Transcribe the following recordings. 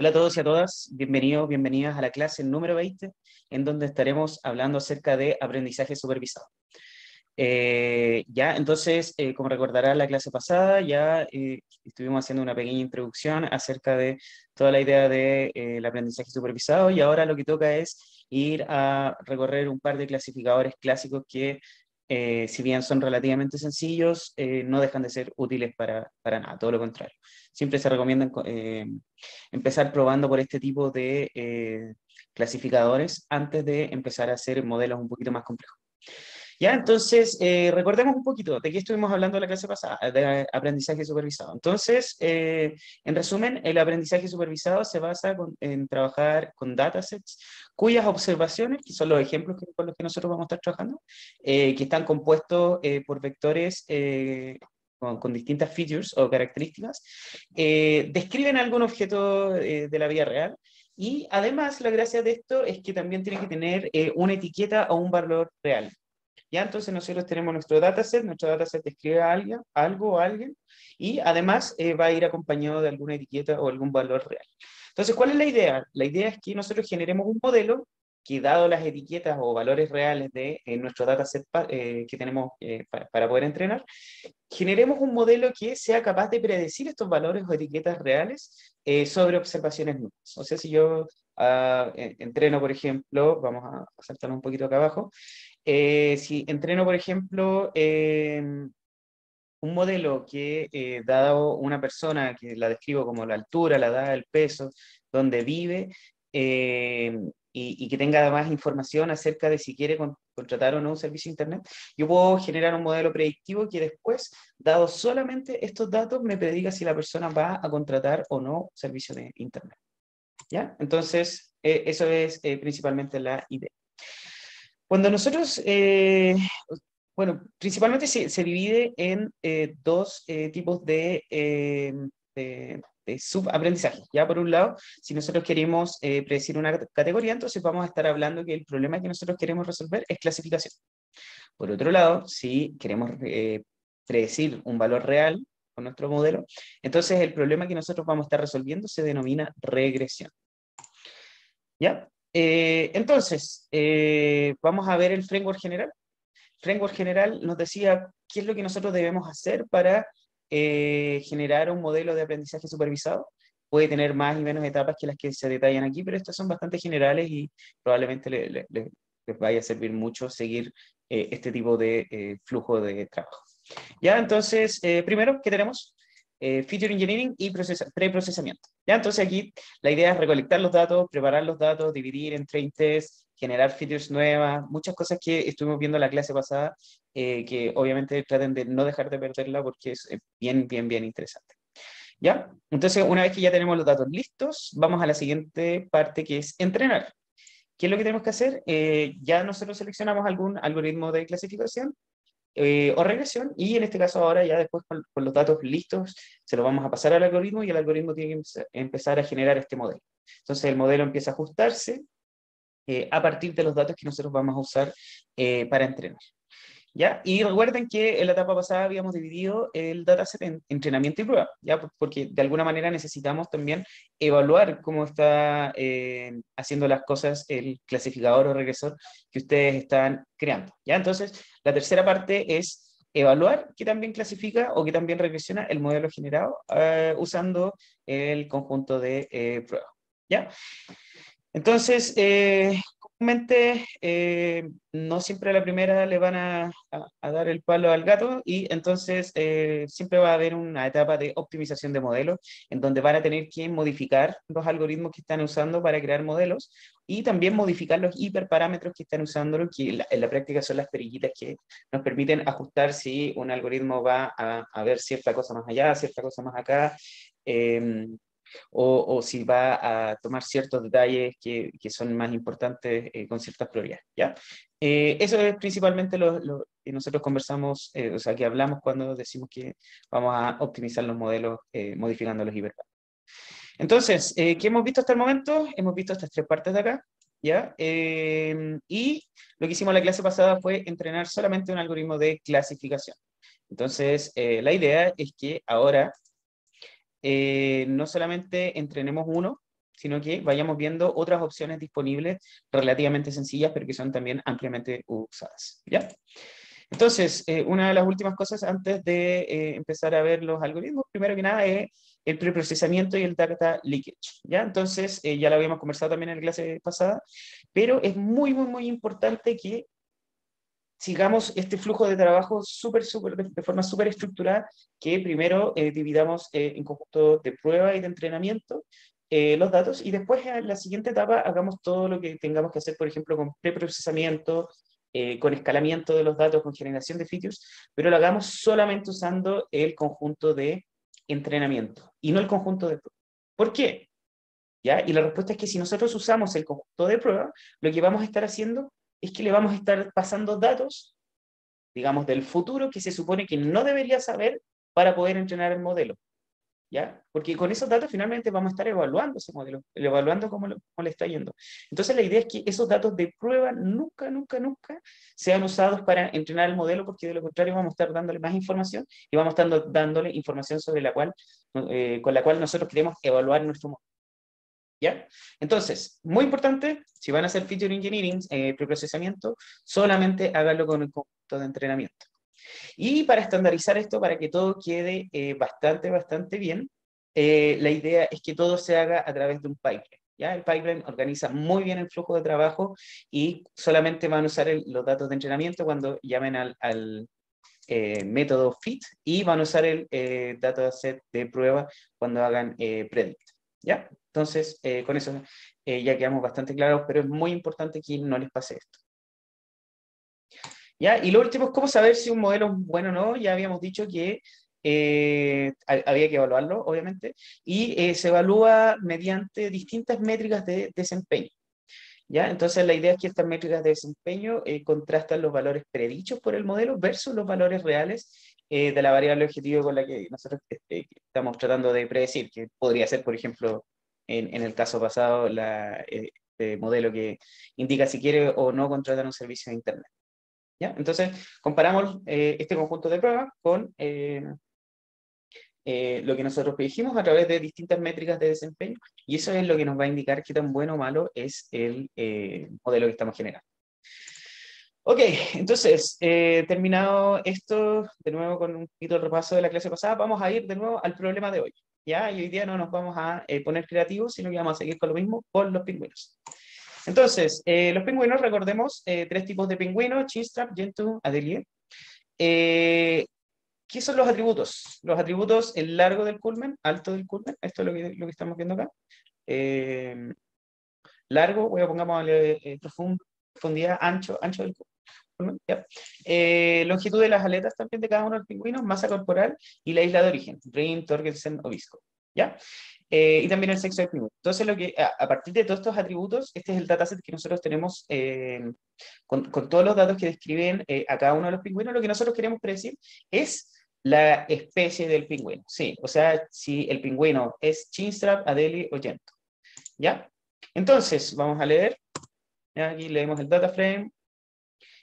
Hola a todos y a todas, bienvenidos, bienvenidas a la clase número 20, en donde estaremos hablando acerca de aprendizaje supervisado. Como recordarán la clase pasada, estuvimos haciendo una pequeña introducción acerca de toda la idea del aprendizaje supervisado y ahora lo que toca es ir a recorrer un par de clasificadores clásicos que, si bien son relativamente sencillos, no dejan de ser útiles para nada, todo lo contrario. Siempre se recomienda empezar probando por este tipo de clasificadores antes de empezar a hacer modelos un poquito más complejos. Ya, entonces, recordemos un poquito de qué estuvimos hablando en la clase pasada, de aprendizaje supervisado. Entonces, en resumen, el aprendizaje supervisado se basa en trabajar con datasets cuyas observaciones, que son los ejemplos con los que nosotros vamos a estar trabajando, que están compuestos por vectores con distintas features o características, describen algún objeto de la vida real. Y además, la gracia de esto es que también tiene que tener una etiqueta o un valor real. Ya, entonces nosotros tenemos nuestro dataset describe a alguien, algo o alguien, y además va a ir acompañado de alguna etiqueta o algún valor real. Entonces, ¿cuál es la idea? La idea es que nosotros generemos un modelo que, dado las etiquetas o valores reales de nuestro dataset que tenemos para poder entrenar, generemos un modelo que sea capaz de predecir estos valores o etiquetas reales sobre observaciones nuevas. O sea, si yo entreno, por ejemplo, vamos a saltar un poquito acá abajo, si entreno, por ejemplo, un modelo que, dado una persona que la describo como la altura, la edad, el peso, donde vive, y que tenga además información acerca de si quiere contratar o no un servicio de Internet, yo puedo generar un modelo predictivo que después, dado solamente estos datos, me prediga si la persona va a contratar o no servicio de Internet. ¿Ya? Entonces, eso es principalmente la idea. Cuando nosotros, principalmente se divide en dos tipos de subaprendizaje. Ya por un lado, si nosotros queremos predecir una categoría, entonces vamos a estar hablando que el problema que nosotros queremos resolver es clasificación. Por otro lado, si queremos predecir un valor real con nuestro modelo, entonces el problema que nosotros vamos a estar resolviendo se denomina regresión. ¿Ya? Vamos a ver el framework general. Framework general nos decía qué es lo que nosotros debemos hacer para generar un modelo de aprendizaje supervisado. Puede tener más y menos etapas que las que se detallan aquí, pero estas son bastante generales y probablemente les vaya a servir mucho seguir este tipo de flujo de trabajo. Ya, entonces, primero, ¿qué tenemos? Feature engineering y preprocesamiento. Ya, entonces aquí la idea es recolectar los datos, preparar los datos, dividir en train tests, generar features nuevas, muchas cosas que estuvimos viendo en la clase pasada, que obviamente traten de no dejar de perderla porque es bien, bien, bien interesante. ¿Ya? Entonces, una vez que ya tenemos los datos listos, vamos a la siguiente parte que es entrenar. ¿Qué es lo que tenemos que hacer? Ya nosotros seleccionamos algún algoritmo de clasificación o regresión, y en este caso ahora ya después con los datos listos se los vamos a pasar al algoritmo y el algoritmo tiene que empezar a generar este modelo. Entonces el modelo empieza a ajustarse a partir de los datos que nosotros vamos a usar para entrenar. ¿Ya? Y recuerden que en la etapa pasada habíamos dividido el dataset en entrenamiento y prueba, ¿ya? Porque de alguna manera necesitamos también evaluar cómo está haciendo las cosas el clasificador o regresor que ustedes están creando, ¿ya? Entonces, la tercera parte es evaluar qué también clasifica o qué también regresiona el modelo generado usando el conjunto de pruebas, ¿ya? Entonces, comúnmente no siempre a la primera le van a dar el palo al gato, y entonces siempre va a haber una etapa de optimización de modelos en donde van a tener que modificar los algoritmos que están usando para crear modelos y también modificar los hiperparámetros que están usando, que en la práctica son las perillitas que nos permiten ajustar si un algoritmo va a ver cierta cosa más allá, cierta cosa más acá. O si va a tomar ciertos detalles que son más importantes con ciertas prioridades, ¿ya? Eso es principalmente lo que nosotros conversamos, o sea, que hablamos cuando decimos que vamos a optimizar los modelos modificando los hiperparámetros. Entonces, ¿qué hemos visto hasta el momento? Hemos visto estas tres partes de acá, ¿ya? Y lo que hicimos la clase pasada fue entrenar solamente un algoritmo de clasificación. Entonces, la idea es que ahora no solamente entrenemos uno, sino que vayamos viendo otras opciones disponibles relativamente sencillas, pero que son también ampliamente usadas, ¿ya? Entonces, una de las últimas cosas antes de empezar a ver los algoritmos, primero que nada, es el preprocesamiento y el data leakage, ¿ya? Entonces, ya lo habíamos conversado también en la clase pasada, pero es muy, muy, muy importante que sigamos este flujo de trabajo de forma súper estructurada, que primero dividamos en conjunto de prueba y de entrenamiento los datos, y después en la siguiente etapa hagamos todo lo que tengamos que hacer, por ejemplo, con preprocesamiento, con escalamiento de los datos, con generación de features, pero lo hagamos solamente usando el conjunto de entrenamiento y no el conjunto de prueba. ¿Por qué? ¿Ya? Y la respuesta es que si nosotros usamos el conjunto de prueba, lo que vamos a estar haciendo es que le vamos a estar pasando datos, digamos, del futuro que se supone que no debería saber para poder entrenar el modelo, ¿ya? Porque con esos datos finalmente vamos a estar evaluando ese modelo, evaluando cómo le está yendo. Entonces la idea es que esos datos de prueba nunca, nunca, nunca sean usados para entrenar el modelo, porque de lo contrario vamos a estar dándole más información y vamos a estar dándole información sobre la cual, con la cual nosotros queremos evaluar nuestro modelo. ¿Ya? Entonces, muy importante, si van a hacer feature engineering, preprocesamiento, solamente háganlo con el conjunto de entrenamiento. Y para estandarizar esto, para que todo quede bastante, bastante bien, la idea es que todo se haga a través de un pipeline. ¿Ya? El pipeline organiza muy bien el flujo de trabajo y solamente van a usar los datos de entrenamiento cuando llamen al método fit, y van a usar el dataset de prueba cuando hagan predict. ¿Ya? Entonces, con eso ya quedamos bastante claros, pero es muy importante que no les pase esto. ¿Ya? Y lo último es cómo saber si un modelo es bueno o no. Ya habíamos dicho que había que evaluarlo, obviamente, y se evalúa mediante distintas métricas de desempeño. ¿Ya? Entonces, la idea es que estas métricas de desempeño contrastan los valores predichos por el modelo versus los valores reales de la variable objetivo con la que nosotros estamos tratando de predecir, que podría ser, por ejemplo, en el caso pasado, este modelo que indica si quiere o no contratar un servicio de Internet. ¿Ya? Entonces, comparamos este conjunto de pruebas con lo que nosotros predijimos a través de distintas métricas de desempeño, y eso es lo que nos va a indicar qué tan bueno o malo es el modelo que estamos generando. Ok, entonces, terminado esto, de nuevo con un poquito de repaso de la clase pasada, vamos a ir de nuevo al problema de hoy. ¿Ya? Y hoy día no nos vamos a poner creativos, sino que vamos a seguir con lo mismo con los pingüinos. Entonces, los pingüinos, recordemos, tres tipos de pingüinos: Chinstrap, Gentoo, Adelie. ¿Qué son los atributos? Los atributos: el largo del culmen, alto del culmen, esto es lo que estamos viendo acá. Largo, voy a pongámosle profundidad, ancho del culmen. ¿Ya? Longitud de las aletas también de cada uno de los pingüinos, masa corporal y la isla de origen, Rim, Torkelsen o Visco. ¿Ya? Y también el sexo del pingüino. Entonces, a partir de todos estos atributos, este es el dataset que nosotros tenemos con todos los datos que describen a cada uno de los pingüinos. Lo que nosotros queremos predecir es la especie del pingüino. Sí, o sea, si el pingüino es Chinstrap, Adelie o Gentoo. ¿Ya? Entonces, vamos a leer. ¿Ya? Aquí leemos el data frame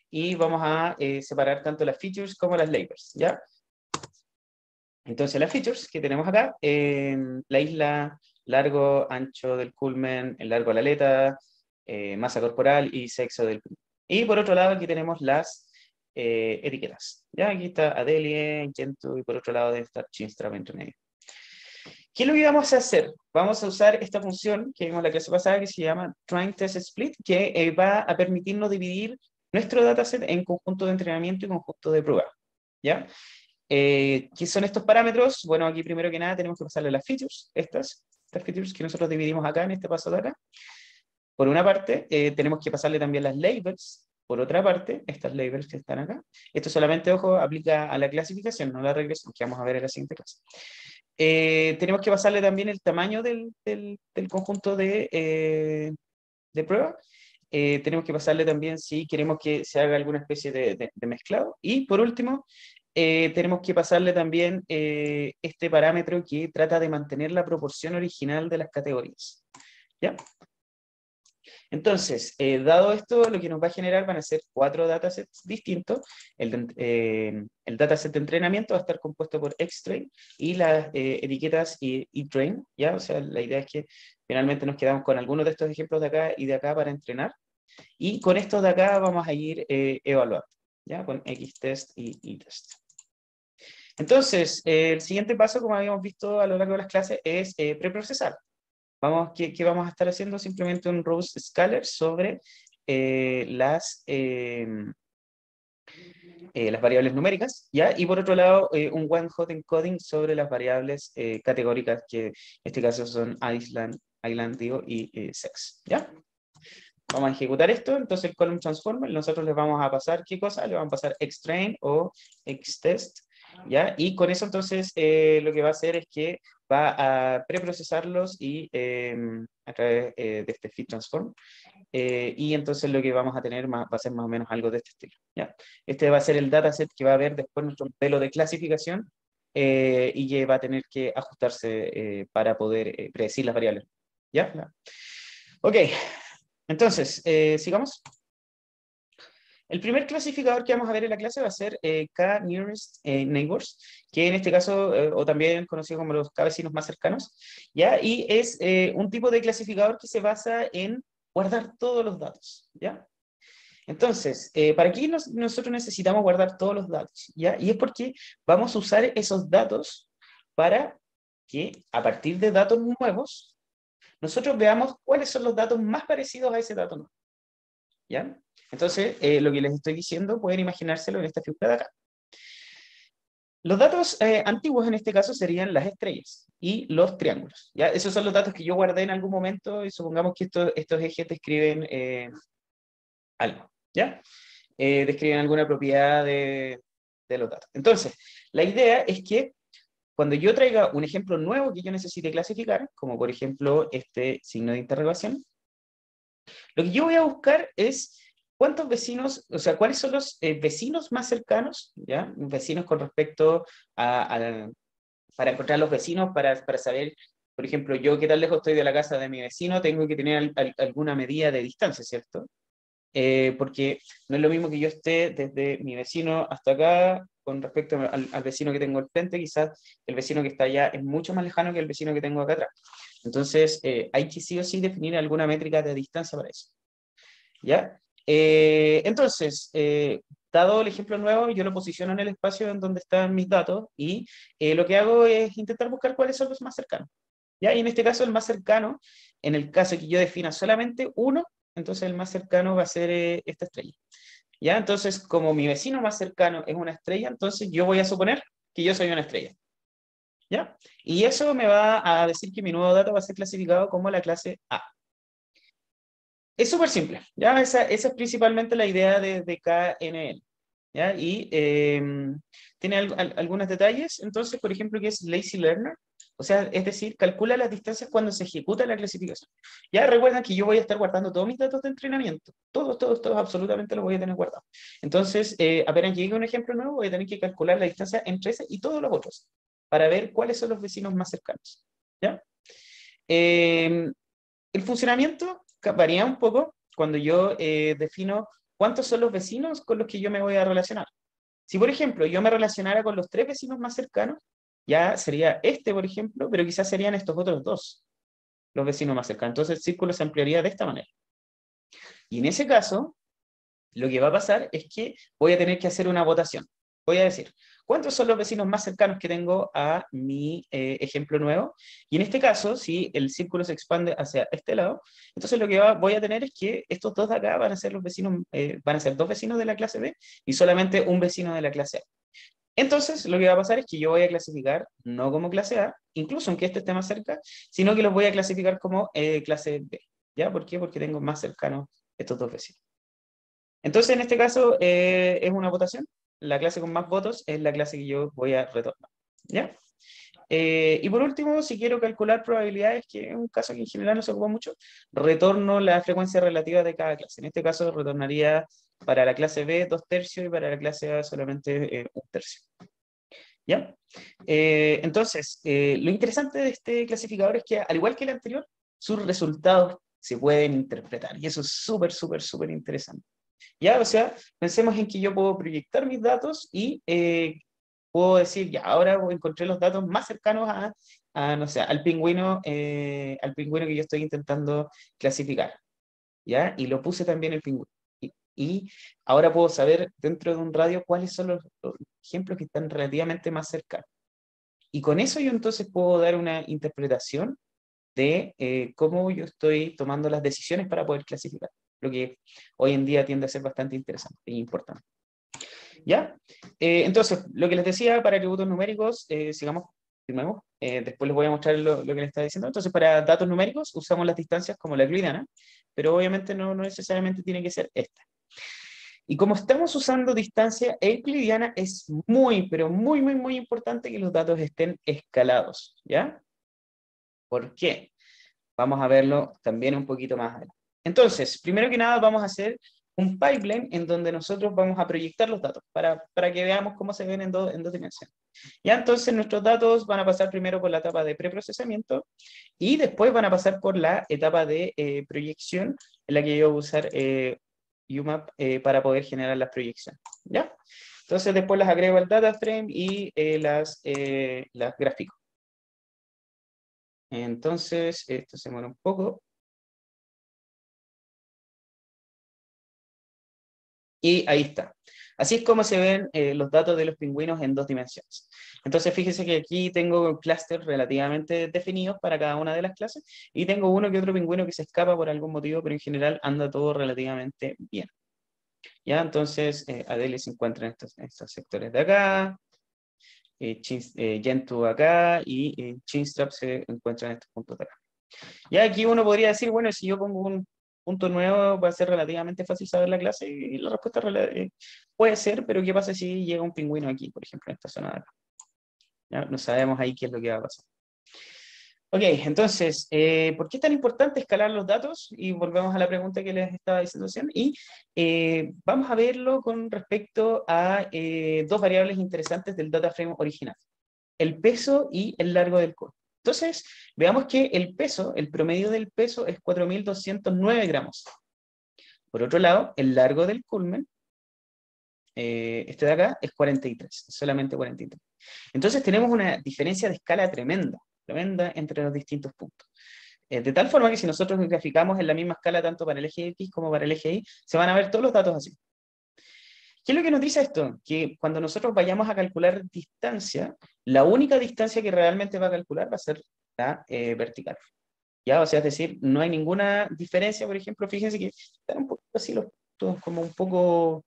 y vamos a separar tanto las features como las labels. ¿Ya? Entonces, las features que tenemos acá, la isla, largo, ancho del culmen, el largo de la aleta, masa corporal y sexo del pingüino. Y por otro lado, aquí tenemos las etiquetas. ¿Ya? Aquí está Adelie, Gentoo, y por otro lado debe estar Chinstrap entre medio. ¿Qué es lo que vamos a hacer? Vamos a usar esta función que vimos en la clase pasada, que se llama Train Test Split, que va a permitirnos dividir nuestro dataset en conjunto de entrenamiento y conjunto de prueba. ¿Ya? ¿Qué son estos parámetros? Bueno, aquí primero que nada tenemos que pasarle las features, estas features que nosotros dividimos acá en este paso de acá. Por una parte, tenemos que pasarle también las labels. Por otra parte, estas labels que están acá. Esto solamente, ojo, aplica a la clasificación, no a la regresión, que vamos a ver en la siguiente clase. Tenemos que pasarle también el tamaño del conjunto de prueba. Tenemos que pasarle también si queremos que se haga alguna especie de mezclado. Y por último, tenemos que pasarle también este parámetro que trata de mantener la proporción original de las categorías. ¿Ya? Entonces, dado esto, lo que nos va a generar van a ser 4 datasets distintos. El dataset de entrenamiento va a estar compuesto por xtrain y las etiquetas train, ¿ya? O sea, la idea es que finalmente nos quedamos con algunos de estos ejemplos de acá y de acá para entrenar. Y con estos de acá vamos a ir evaluando, ¿ya? Con xtest y test. Entonces, el siguiente paso, como habíamos visto a lo largo de las clases, es preprocesar. ¿Qué vamos a estar haciendo? Simplemente un rows scalar sobre las variables numéricas, ¿ya? Y por otro lado, un one-hot encoding sobre las variables categóricas, que en este caso son island digo, y sex, ¿ya? Vamos a ejecutar esto, entonces el column transformer, nosotros les vamos a pasar, ¿qué cosa? Le vamos a pasar xtrain o xtest, ¿ya? Y con eso entonces lo que va a hacer es que va a preprocesarlos y a través de este feed transform, y entonces lo que vamos a tener va a ser más o menos algo de este estilo, ¿ya? Este va a ser el dataset que va a ver después nuestro modelo de clasificación y que va a tener que ajustarse para poder predecir las variables, ¿ya? Ok, entonces, sigamos. El primer clasificador que vamos a ver en la clase va a ser K-Nearest Neighbors, que en este caso, o también conocido como los K-vecinos más cercanos, ¿ya? Y es un tipo de clasificador que se basa en guardar todos los datos, ¿ya? Entonces, ¿para qué nosotros necesitamos guardar todos los datos? ¿Ya? Y es porque vamos a usar esos datos para que, a partir de datos nuevos, nosotros veamos cuáles son los datos más parecidos a ese dato nuevo, ¿ya? Entonces, lo que les estoy diciendo, pueden imaginárselo en esta figura de acá. Los datos antiguos en este caso serían las estrellas y los triángulos, ¿ya? Esos son los datos que yo guardé en algún momento y supongamos que estos ejes describen algo, ¿ya? Describen alguna propiedad de los datos. Entonces, la idea es que cuando yo traiga un ejemplo nuevo que yo necesite clasificar, como por ejemplo este signo de interrogación, lo que yo voy a buscar es cuántos vecinos, o sea, cuáles son los vecinos más cercanos, ¿ya? Vecinos con respecto para encontrar los vecinos, para saber, por ejemplo, yo qué tan lejos estoy de la casa de mi vecino, tengo que tener alguna medida de distancia, ¿cierto? Porque no es lo mismo que yo esté desde mi vecino hasta acá con respecto al vecino que tengo al frente, quizás el vecino que está allá es mucho más lejano que el vecino que tengo acá atrás. Entonces, hay que sí o sí definir alguna métrica de distancia para eso, ¿ya? Entonces, dado el ejemplo nuevo, yo lo posiciono en el espacio en donde están mis datos y lo que hago es intentar buscar cuáles son los más cercanos, ¿ya? Y en este caso, el más cercano, en el caso que yo defina solamente uno, entonces el más cercano va a ser esta estrella, ¿ya? Entonces, como mi vecino más cercano es una estrella, entonces yo voy a suponer que yo soy una estrella, ¿ya? Y eso me va a decir que mi nuevo dato va a ser clasificado como la clase A. Es súper simple, ¿ya? Esa es principalmente la idea de KNN, ¿ya? Y tiene algunos detalles, entonces, por ejemplo, que es lazy learner, o sea, es decir, calcula las distancias cuando se ejecuta la clasificación. Ya recuerden que yo voy a estar guardando todos mis datos de entrenamiento, todos, absolutamente los voy a tener guardados. Entonces, apenas llegue un ejemplo nuevo, voy a tener que calcular la distancia entre ese y todos los otros, para ver cuáles son los vecinos más cercanos, ¿ya? Eh, el funcionamiento varía un poco cuando yo defino cuántos son los vecinos con los que yo me voy a relacionar. Si, por ejemplo, yo me relacionara con los 3 vecinos más cercanos, ya sería este, por ejemplo, pero quizás serían estos otros 2 los vecinos más cercanos. Entonces el círculo se ampliaría de esta manera. Y en ese caso, lo que va a pasar es que voy a tener que hacer una votación. Voy a decir, ¿cuántos son los vecinos más cercanos que tengo a mi ejemplo nuevo? Y en este caso, si el círculo se expande hacia este lado, entonces lo que voy a tener es que estos dos de acá van a ser los vecinos, van a ser 2 vecinos de la clase B y solamente un vecino de la clase A. Entonces, lo que va a pasar es que yo voy a clasificar no como clase A, incluso aunque este esté más cerca, sino que los voy a clasificar como clase B. ¿Ya? ¿Por qué? Porque tengo más cercanos estos 2 vecinos. Entonces, en este caso, es una votación. La clase con más votos es la clase que yo voy a retornar, ¿ya? Y por último, si quiero calcular probabilidades, que es un caso que en general no se ocupa mucho, retorno la frecuencia relativa de cada clase. En este caso, retornaría para la clase B 2/3 y para la clase A solamente 1/3. ¿Ya? Entonces, lo interesante de este clasificador es que, al igual que el anterior, sus resultados se pueden interpretar. Y eso es súper, súper, súper interesante. ¿Ya? O sea, pensemos en que yo puedo proyectar mis datos y puedo decir, ya, ahora encontré los datos más cercanos no sé, al pingüino que yo estoy intentando clasificar, ¿ya? Y lo puse también el pingüino. Y ahora puedo saber dentro de un radio cuáles son los ejemplos que están relativamente más cercanos. Y con eso yo entonces puedo dar una interpretación de cómo yo estoy tomando las decisiones para poder clasificar, lo que hoy en día tiende a ser bastante interesante e importante. ¿Ya? Entonces, lo que les decía para atributos numéricos, sigamos, firmemos, después les voy a mostrar lo que les estaba diciendo. Entonces, para datos numéricos usamos las distancias como la euclidiana, pero obviamente no necesariamente tiene que ser esta. Y como estamos usando distancia euclidiana, es muy, pero muy, muy, muy importante que los datos estén escalados, ¿ya? ¿Por qué? Vamos a verlo también un poquito más adelante. Entonces, primero que nada, vamos a hacer un pipeline en donde nosotros vamos a proyectar los datos para que veamos cómo se ven en dos dimensiones. Ya entonces nuestros datos van a pasar primero por la etapa de preprocesamiento y después van a pasar por la etapa de proyección en la que yo voy a usar UMAP para poder generar las proyecciones. ¿Ya? Entonces después las agrego al data frame y las gráfico. Entonces, esto se mueve un poco. Y ahí está. Así es como se ven los datos de los pingüinos en dos dimensiones. Entonces, fíjense que aquí tengo clústeres relativamente definidos para cada una de las clases y tengo uno que otro pingüino que se escapa por algún motivo, pero en general anda todo relativamente bien. ¿Ya? Entonces, Adelia se encuentra en estos sectores de acá, Gentoo acá y Chinstrap se encuentra en estos puntos de acá. Ya aquí uno podría decir, bueno, si yo pongo un punto nuevo va a ser relativamente fácil saber la clase y la respuesta puede ser, pero ¿qué pasa si llega un pingüino aquí, por ejemplo, en esta zona de acá? ¿Ya? No sabemos ahí qué es lo que va a pasar. Ok, entonces, ¿por qué es tan importante escalar los datos? Y volvemos a la pregunta que les estaba diciendo recién. Y vamos a verlo con respecto a dos variables interesantes del data frame original. El peso y el largo del core. Entonces, veamos que el peso, el promedio del peso es 4.209 gramos. Por otro lado, el largo del culmen, este de acá, es 43, solamente 43. Entonces tenemos una diferencia de escala tremenda, tremenda entre los distintos puntos. De tal forma que si nosotros graficamos en la misma escala tanto para el eje X como para el eje Y, se van a ver todos los datos así. ¿Qué es lo que nos dice esto? Que cuando nosotros vayamos a calcular distancia, la única distancia que realmente va a calcular va a ser la vertical. ¿Ya? O sea, es decir, no hay ninguna diferencia, por ejemplo, fíjense que están un poco así los puntos como un poco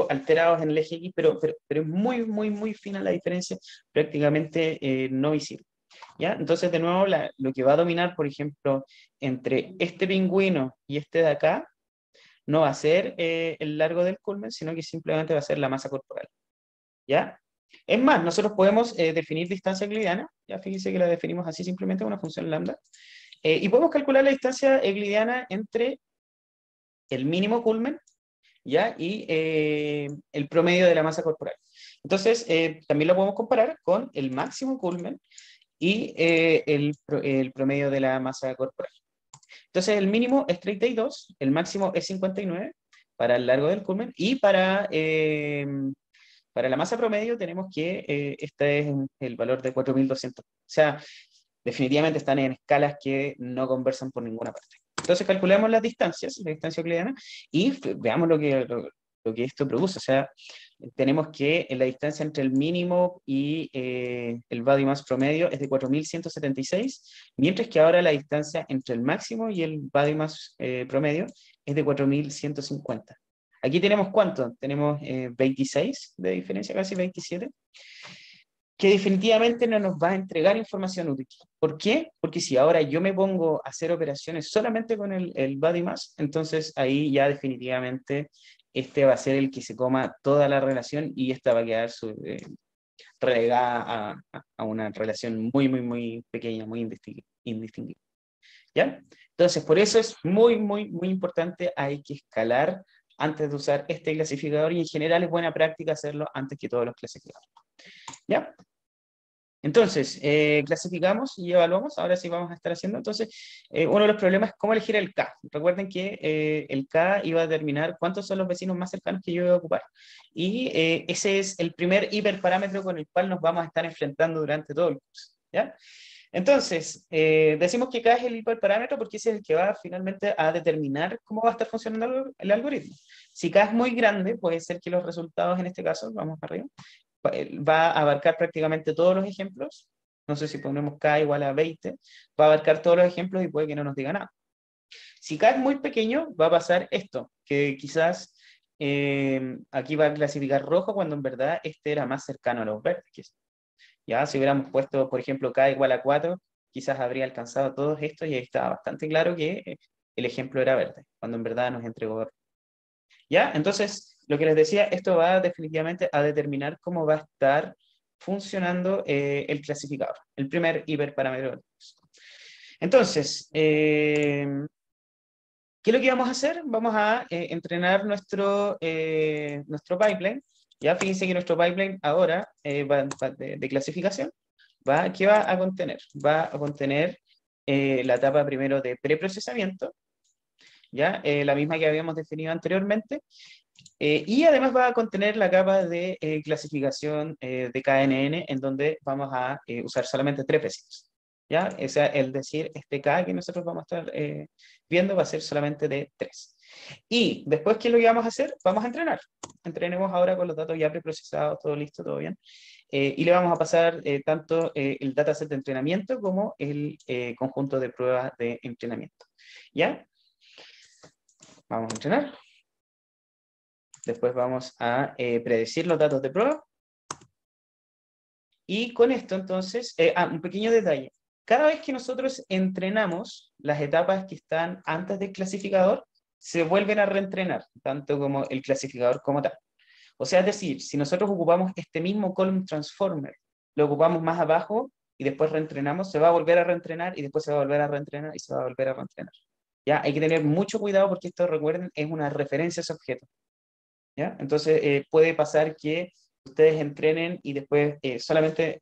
alterados en el eje X, pero es muy, muy, muy fina la diferencia, prácticamente no visible. ¿Ya? Entonces, de nuevo, lo que va a dominar, por ejemplo, entre este pingüino y este de acá, no va a ser el largo del culmen, sino que simplemente va a ser la masa corporal. ¿Ya? Es más, nosotros podemos definir distancia euclidiana, ya fíjense que la definimos así simplemente, una función lambda, y podemos calcular la distancia euclidiana entre el mínimo culmen, ¿ya? Y el promedio de la masa corporal. Entonces, también lo podemos comparar con el máximo culmen y el promedio de la masa corporal. Entonces, el mínimo es 32, el máximo es 59 para el largo del culmen, y para la masa promedio tenemos que este es el valor de 4.200. O sea, definitivamente están en escalas que no conversan por ninguna parte. Entonces calculemos las distancias, la distancia euclidiana, y veamos lo que esto produce. O sea, tenemos que la distancia entre el mínimo y el body mass promedio es de 4.176, mientras que ahora la distancia entre el máximo y el body mass promedio es de 4.150. Aquí tenemos ¿cuánto? Tenemos 26 de diferencia, casi 27, que definitivamente no nos va a entregar información útil. ¿Por qué? Porque si ahora yo me pongo a hacer operaciones solamente con el body mass, entonces ahí ya definitivamente este va a ser el que se coma toda la relación y esta va a quedar relegada a una relación muy, muy, muy pequeña, muy indistinguible. ¿Ya? Entonces, por eso es muy, muy, muy importante, hay que escalar antes de usar este clasificador y en general es buena práctica hacerlo antes que todos los clasificadores. ¿Ya? Entonces, clasificamos y evaluamos, ahora sí vamos a estar haciendo. Entonces, uno de los problemas es cómo elegir el K. Recuerden que el K iba a determinar cuántos son los vecinos más cercanos que yo iba a ocupar. Y ese es el primer hiperparámetro con el cual nos vamos a estar enfrentando durante todo el curso. ¿Ya? Entonces, decimos que K es el hiperparámetro porque ese es el que va finalmente a determinar cómo va a estar funcionando el algoritmo. Si K es muy grande, puede ser que los resultados en este caso, vamos para arriba, va a abarcar prácticamente todos los ejemplos. No sé si ponemos K igual a 20, va a abarcar todos los ejemplos y puede que no nos diga nada. Si K es muy pequeño, va a pasar esto, que quizás aquí va a clasificar rojo cuando en verdad este era más cercano a los verdes. Ya, si hubiéramos puesto, por ejemplo, K igual a 4, quizás habría alcanzado todos estos y ahí estaba bastante claro que el ejemplo era verde, cuando en verdad nos entregó verde. ¿Ya? Entonces, lo que les decía, esto va definitivamente a determinar cómo va a estar funcionando el clasificador, el primer hiperparámetro. Entonces, ¿qué es lo que vamos a hacer? Vamos a entrenar nuestro pipeline. Ya fíjense que nuestro pipeline ahora de clasificación, ¿qué va a contener? Va a contener la etapa primero de preprocesamiento, ¿ya? La misma que habíamos definido anteriormente, y además va a contener la capa de clasificación de KNN, en donde vamos a usar solamente 3 vecinos. ¿Ya? O sea, el decir, este K que nosotros vamos a estar viendo va a ser solamente de 3. Y después, ¿qué es lo que vamos a hacer? Vamos a entrenar. Entrenemos ahora con los datos ya preprocesados, todo listo, todo bien. Y le vamos a pasar tanto el dataset de entrenamiento como el conjunto de pruebas de entrenamiento. ¿Ya? Vamos a entrenar. Después vamos a predecir los datos de prueba. Y con esto, entonces, un pequeño detalle. Cada vez que nosotros entrenamos las etapas que están antes del clasificador, se vuelven a reentrenar, tanto como el clasificador como tal. O sea, es decir, si nosotros ocupamos este mismo column transformer, lo ocupamos más abajo y después reentrenamos, se va a volver a reentrenar y después se va a volver a reentrenar y se va a volver a reentrenar. ¿Ya? Hay que tener mucho cuidado porque esto, recuerden, es una referencia a ese objeto. ¿Ya? Entonces, puede pasar que ustedes entrenen y después solamente,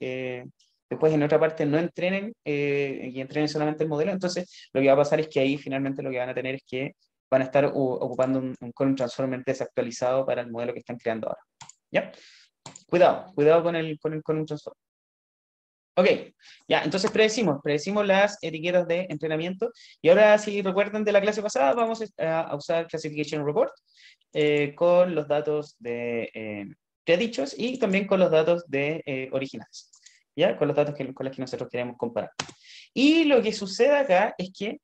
después en otra parte no entrenen y entrenen solamente el modelo. Entonces, lo que va a pasar es que ahí finalmente lo que van a tener es que van a estar ocupando un column transformer desactualizado para el modelo que están creando ahora. ¿Ya? Cuidado con el column transformer. Ok, ya, entonces predecimos las etiquetas de entrenamiento. Y ahora, si recuerdan de la clase pasada, vamos a usar Classification Report con los datos de predichos y también con los datos de originales, ¿ya? Con los datos con los que nosotros queremos comparar. Y lo que sucede acá es que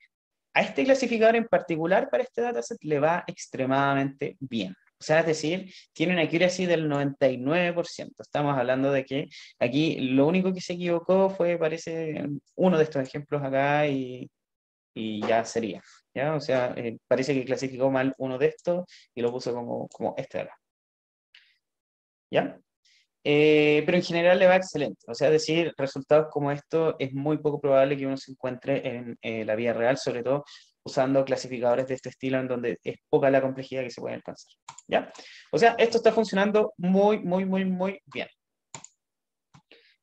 a este clasificador en particular para este dataset le va extremadamente bien. O sea, es decir, tiene una accuracy del 99%. Estamos hablando de que aquí lo único que se equivocó fue, parece, uno de estos ejemplos acá y ya sería. ¿Ya? O sea, parece que clasificó mal uno de estos y lo puso como este de acá. ¿Ya? Pero en general le va excelente. O sea, es decir, resultados como esto es muy poco probable que uno se encuentre en la vida real, sobre todo usando clasificadores de este estilo en donde es poca la complejidad que se puede alcanzar. ¿Ya? O sea, esto está funcionando muy, muy, muy, muy bien.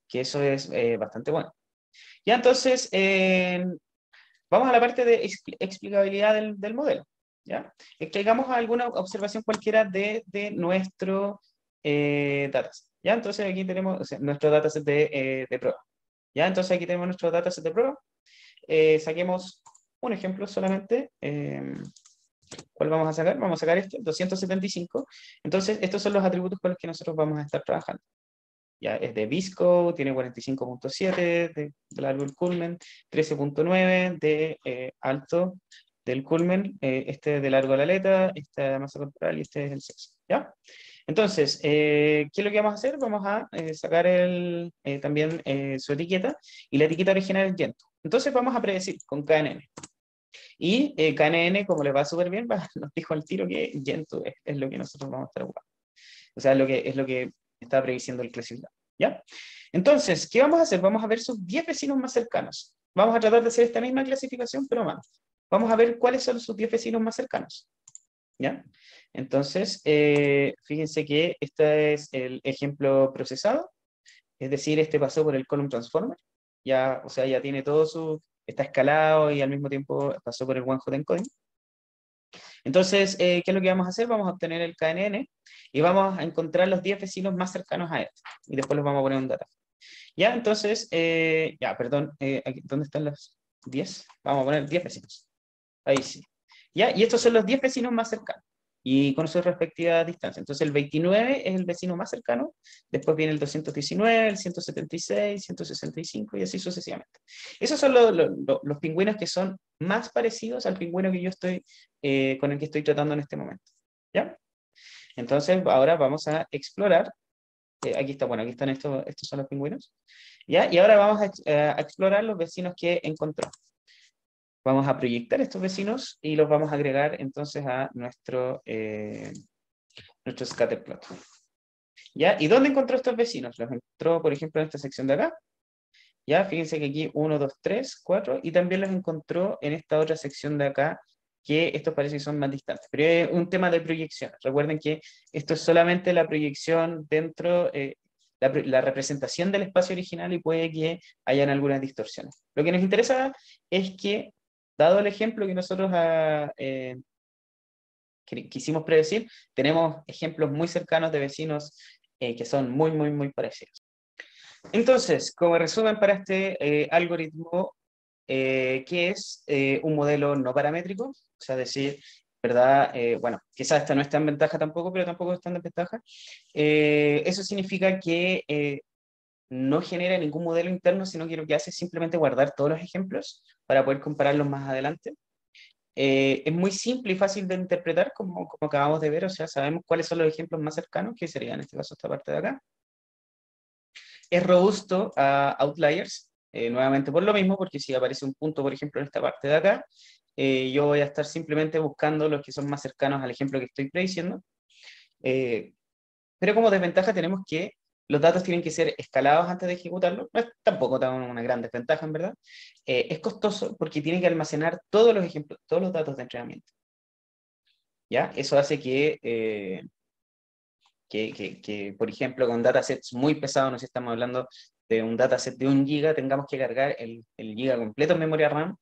Que eso es bastante bueno. Ya, entonces, vamos a la parte de explicabilidad del modelo. ¿Ya? Extraigamos alguna observación cualquiera de nuestro dataset. ¿Ya? Entonces aquí tenemos, o sea, nuestro dataset de prueba. ¿Ya? Entonces aquí tenemos nuestro dataset de prueba. Saquemos un ejemplo solamente. ¿Cuál vamos a sacar? Vamos a sacar este, 275. Entonces, estos son los atributos con los que nosotros vamos a estar trabajando. Ya es de Visco, tiene 45.7 de largo el culmen, 13.9 de alto del culmen, este de largo la aleta, esta de masa corporal y este es el sexo. ¿Ya? Entonces, ¿qué es lo que vamos a hacer? Vamos a sacar también su etiqueta y la etiqueta original es Gentoo. Entonces vamos a predecir con KNN. Y KNN, como le va súper bien, nos dijo al tiro que Gentoo es lo que nosotros vamos a estar ocupando. O sea, es lo que está prediciendo el clasificador. ¿Ya? Entonces, ¿qué vamos a hacer? Vamos a ver sus 10 vecinos más cercanos. Vamos a tratar de hacer esta misma clasificación, pero más. Vamos a ver cuáles son sus 10 vecinos más cercanos. ¿Ya? Entonces, fíjense que este es el ejemplo procesado. es decir, este pasó por el column transformer, ya, o sea, ya tiene todo está escalado y al mismo tiempo pasó por el one hot encoding. Entonces, ¿qué es lo que vamos a hacer? Vamos a obtener el KNN y vamos a encontrar los 10 vecinos más cercanos a este, y después los vamos a poner en data. Ya, entonces, perdón, ¿dónde están los 10? Vamos a poner 10 vecinos. Ahí sí. ¿Ya? Y estos son los 10 vecinos más cercanos. Y con su respectiva distancia. Entonces el 29 es el vecino más cercano, después viene el 219, el 176, 165 y así sucesivamente. Esos son los pingüinos que son más parecidos al pingüino que yo estoy, con el que estoy tratando en este momento. ¿Ya? Entonces ahora vamos a explorar. Aquí está, bueno, aquí están estos son los pingüinos. ¿Ya? Y ahora vamos a explorar los vecinos que encontró. Vamos a proyectar estos vecinos y los vamos a agregar entonces a nuestro scatterplot. ¿Ya? ¿Y dónde encontró estos vecinos? Los encontró, por ejemplo, en esta sección de acá. ¿Ya? Fíjense que aquí 1, 2, 3, 4, y también los encontró en esta otra sección de acá, que estos parece que son más distantes. Pero es un tema de proyección. Recuerden que esto es solamente la proyección dentro, la representación del espacio original y puede que hayan algunas distorsiones. Lo que nos interesa es que, dado el ejemplo que nosotros quisimos predecir, tenemos ejemplos muy cercanos de vecinos que son muy, muy, muy parecidos. Entonces, como resumen para este algoritmo, ¿qué es un modelo no paramétrico? O sea, decir, ¿verdad? Bueno, quizás esta no está en ventaja tampoco, pero tampoco está en desventaja. Eso significa que no genera ningún modelo interno, sino que lo que hace es simplemente guardar todos los ejemplos para poder compararlos más adelante. Es muy simple y fácil de interpretar, como acabamos de ver, o sea, sabemos cuáles son los ejemplos más cercanos, que sería en este caso esta parte de acá. Es robusto a outliers, nuevamente por lo mismo, porque si aparece un punto, por ejemplo, en esta parte de acá, yo voy a estar simplemente buscando los que son más cercanos al ejemplo que estoy prediciendo. Pero como desventaja tenemos que los datos tienen que ser escalados antes de ejecutarlo. No es tampoco una gran desventaja, en verdad. Es costoso porque tiene que almacenar todos los ejemplos, todos los datos de entrenamiento. ¿Ya? Eso hace por ejemplo, con datasets muy pesados, no sé si estamos hablando de un dataset de 1 giga, tengamos que cargar el giga completo en memoria RAM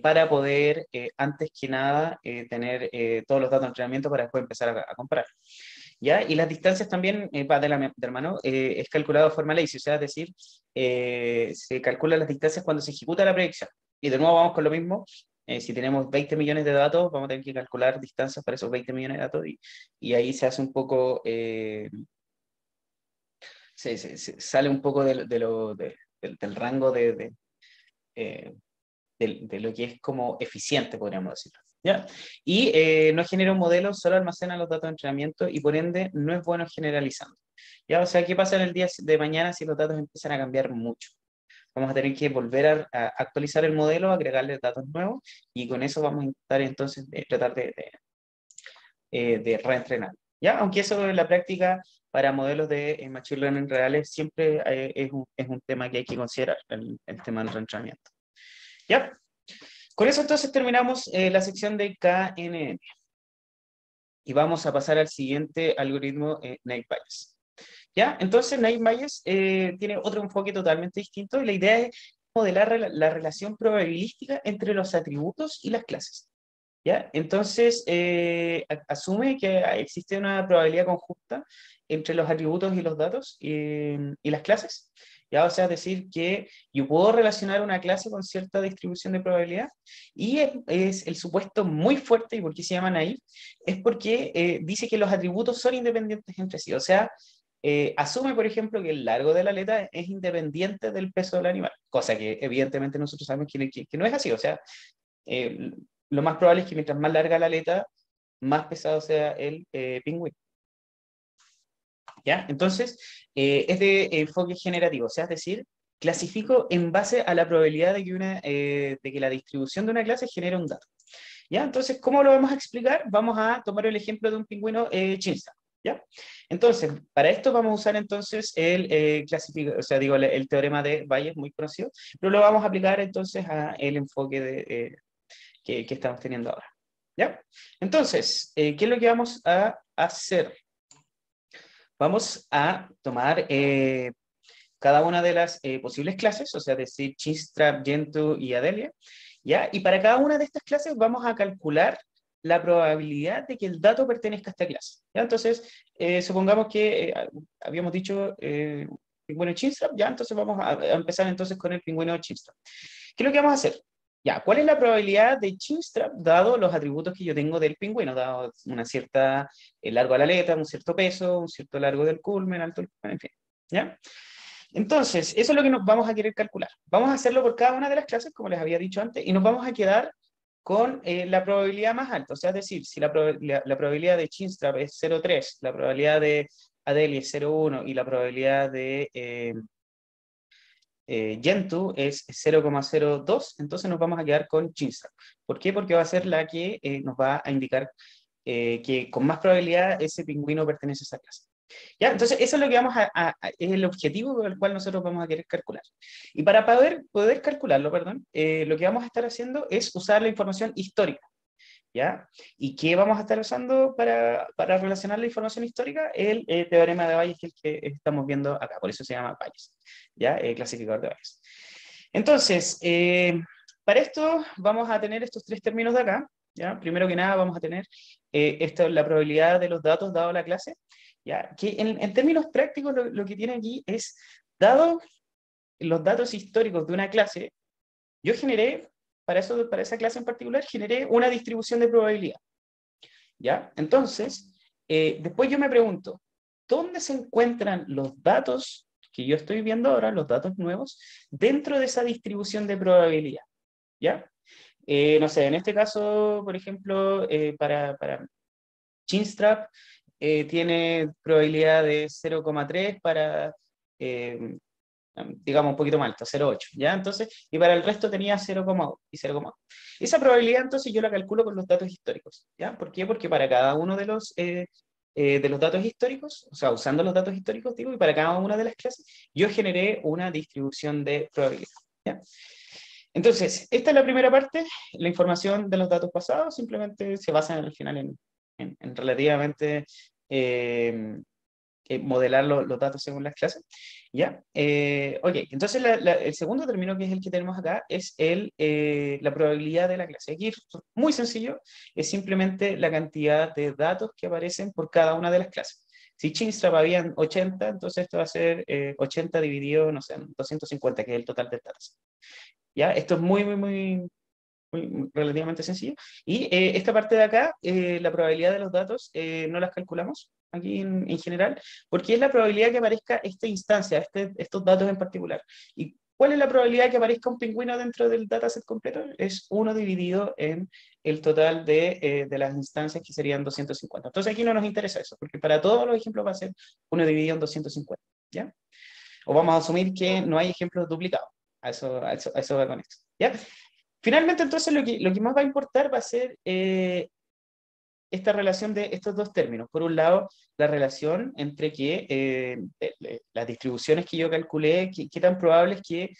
para poder, antes que nada, tener todos los datos de entrenamiento para después empezar a comparar. ¿Ya? Y las distancias también, va de mano, es calculado de forma lazy, o sea, es decir, se calculan las distancias cuando se ejecuta la predicción. Y de nuevo vamos con lo mismo, si tenemos 20 millones de datos, vamos a tener que calcular distancias para esos 20 millones de datos y ahí se hace un poco, se sale un poco del rango eh, de lo que es como eficiente, podríamos decirlo. ¿Ya? Y no genera un modelo, solo almacena los datos de entrenamiento y por ende no es bueno generalizando. ¿Ya? O sea, ¿qué pasa en el día de mañana si los datos empiezan a cambiar mucho? Vamos a tener que volver a actualizar el modelo, agregarle datos nuevos y con eso vamos a intentar entonces tratar de reentrenar. ¿Ya? Aunque eso en la práctica para modelos de Machine Learning reales siempre es un tema que hay que considerar, el tema del reentrenamiento. ¿Ya? Con eso entonces terminamos la sección de KNN. Y vamos a pasar al siguiente algoritmo, Naive Bayes. ¿Ya? Entonces, Naive Bayes tiene otro enfoque totalmente distinto y la idea es modelar la relación probabilística entre los atributos y las clases. ¿Ya? Entonces, asume que existe una probabilidad conjunta entre los atributos y los datos y las clases. ¿Ya? O sea, es decir, que yo puedo relacionar una clase con cierta distribución de probabilidad y es el supuesto muy fuerte, y por qué se llama naive, es porque dice que los atributos son independientes entre sí. O sea, asume, por ejemplo, que el largo de la aleta es independiente del peso del animal, cosa que evidentemente nosotros sabemos que no es así. O sea, eh, lo más probable es que mientras más larga la aleta, más pesado sea el pingüino. ¿Ya? Entonces, es de enfoque generativo, o sea, es decir, clasifico en base a la probabilidad de que la distribución de una clase genere un dato. ¿Ya? Entonces, ¿cómo lo vamos a explicar? Vamos a tomar el ejemplo de un pingüino chinza. ¿Ya? Entonces, para esto vamos a usar entonces o sea, digo, el teorema de Bayes, muy conocido, pero lo vamos a aplicar entonces a el enfoque que estamos teniendo ahora. ¿Ya? Entonces, ¿qué es lo que vamos a hacer? Vamos a tomar cada una de las posibles clases, o sea, decir Chinstrap, Gentoo y Adelia, ¿ya? Y para cada una de estas clases vamos a calcular la probabilidad de que el dato pertenezca a esta clase, ¿ya? Entonces, supongamos que habíamos dicho pingüino Chinstrap, ya, entonces vamos a empezar entonces con el pingüino Chinstrap. ¿Qué es lo que vamos a hacer? Ya, ¿cuál es la probabilidad de Chinstrap dado los atributos que yo tengo del pingüino, dado una cierta largo a la aleta, un cierto peso, un cierto largo del culmen, alto del culmen, en fin, ¿ya? Entonces, eso es lo que nos vamos a querer calcular. Vamos a hacerlo por cada una de las clases, como les había dicho antes, y nos vamos a quedar con la probabilidad más alta. O sea, es decir, si la probabilidad de Chinstrap es 0,3, la probabilidad de Adelia es 0,1 y la probabilidad de Gentoo es 0,02, entonces nos vamos a quedar con Chinstrap. ¿Por qué? Porque va a ser la que nos va a indicar que con más probabilidad ese pingüino pertenece a esa clase. ¿Ya? Entonces, eso es lo que es el objetivo con el cual nosotros vamos a querer calcular. Y para poder calcularlo, perdón, lo que vamos a estar haciendo es usar la información histórica. ¿Ya? ¿Y qué vamos a estar usando para relacionar la información histórica? El teorema de Bayes, que es el que estamos viendo acá, por eso se llama Bayes, ¿ya? El clasificador de Bayes. Entonces, para esto vamos a tener estos tres términos de acá, ¿ya? Primero que nada vamos a tener la probabilidad de los datos dado la clase, ¿ya? Que en términos prácticos lo que tiene aquí es, dado los datos históricos de una clase, yo generé, para esa clase en particular, generé una distribución de probabilidad, ¿ya? Entonces, después yo me pregunto, ¿dónde se encuentran los datos que yo estoy viendo ahora, los datos nuevos, dentro de esa distribución de probabilidad? ¿Ya? No sé, en este caso, por ejemplo, para Chinstrap, tiene probabilidad de 0,3 para, digamos, un poquito más alto, 0,8, ¿ya? Entonces, y para el resto tenía 0,1 y 0,1. Esa probabilidad, entonces, yo la calculo con los datos históricos, ¿ya? ¿Por qué? Porque para cada uno de los datos históricos, o sea, usando los datos históricos, digo, y para cada una de las clases, yo generé una distribución de probabilidad, ¿ya? Entonces, esta es la primera parte, la información de los datos pasados, simplemente se basa al final en relativamente modelar los datos según las clases. ¿Ya? Ok, entonces el segundo término, que es el que tenemos acá, es la probabilidad de la clase. Aquí es muy sencillo, es simplemente la cantidad de datos que aparecen por cada una de las clases. Si Chinstrap habían 80, entonces esto va a ser 80 dividido, no sé, en 250, que es el total de datos. ¿Ya? Esto es relativamente sencillo. Y esta parte de acá, la probabilidad de los datos, no las calculamos aquí en general, porque es la probabilidad que aparezca esta instancia, estos datos en particular. ¿Y cuál es la probabilidad de que aparezca un pingüino dentro del dataset completo? Es 1 dividido en el total de las instancias, que serían 250. Entonces aquí no nos interesa eso, porque para todos los ejemplos va a ser 1 dividido en 250. ¿Ya? O vamos a asumir que no hay ejemplos duplicados. A eso va con esto. ¿Ya? Finalmente, entonces, lo que más va a importar va a ser esta relación de estos dos términos. Por un lado, la relación entre las distribuciones que yo calculé, qué tan probable es que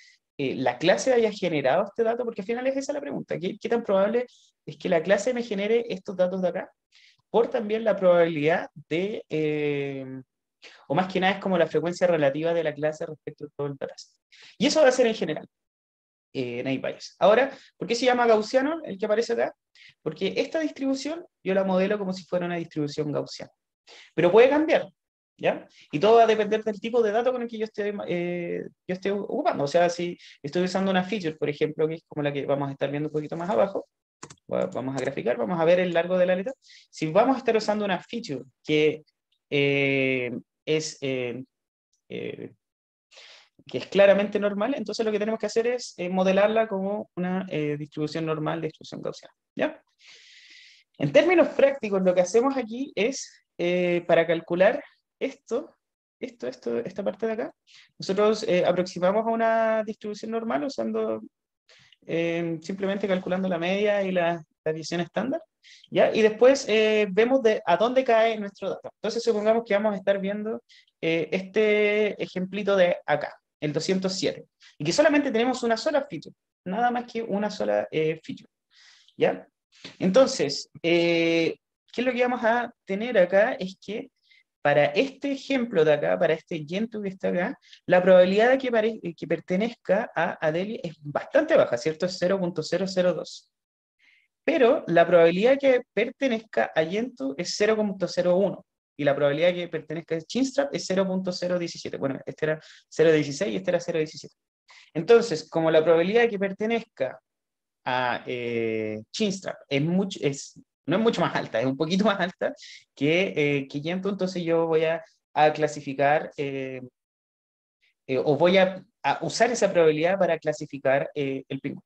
la clase haya generado este dato, porque al final es esa la pregunta, ¿qué tan probable es que la clase me genere estos datos de acá? Por también la probabilidad o más que nada es como la frecuencia relativa de la clase respecto a todo el dataset. Y eso va a ser en general. Naive Bayes. Ahora, ¿por qué se llama gaussiano el que aparece acá? Porque esta distribución yo la modelo como si fuera una distribución gaussiana. Pero puede cambiar, ¿ya? Y todo va a depender del tipo de dato con el que yo esté ocupando. O sea, si estoy usando una feature, por ejemplo, que es como la que vamos a estar viendo un poquito más abajo, vamos a graficar, vamos a ver el largo de la letra. Si vamos a estar usando una feature que es que es claramente normal, entonces lo que tenemos que hacer es modelarla como una distribución normal de distribución gaussiana. ¿Ya? En términos prácticos, lo que hacemos aquí es, para calcular esta parte de acá, nosotros aproximamos a una distribución normal usando, simplemente calculando la media y la desviación estándar, ¿ya? Y después vemos a dónde cae nuestro dato. Entonces supongamos que vamos a estar viendo este ejemplito de acá, el 207, y que solamente tenemos una sola feature, nada más que una sola feature, ¿ya? Entonces, ¿qué es lo que vamos a tener acá? Es que para este ejemplo de acá, para este Gentoo que está acá, la probabilidad de que pertenezca a Adelie es bastante baja, ¿cierto? Es 0.002. Pero la probabilidad de que pertenezca a Gentoo es 0.01. Y la probabilidad de que pertenezca a Chinstrap es 0.017. Bueno, este era 0.16 y este era 0.17. Entonces, como la probabilidad de que pertenezca a Chinstrap no es mucho más alta, es un poquito más alta que Gentoo, entonces yo voy a clasificar o voy a usar esa probabilidad para clasificar el pingüino.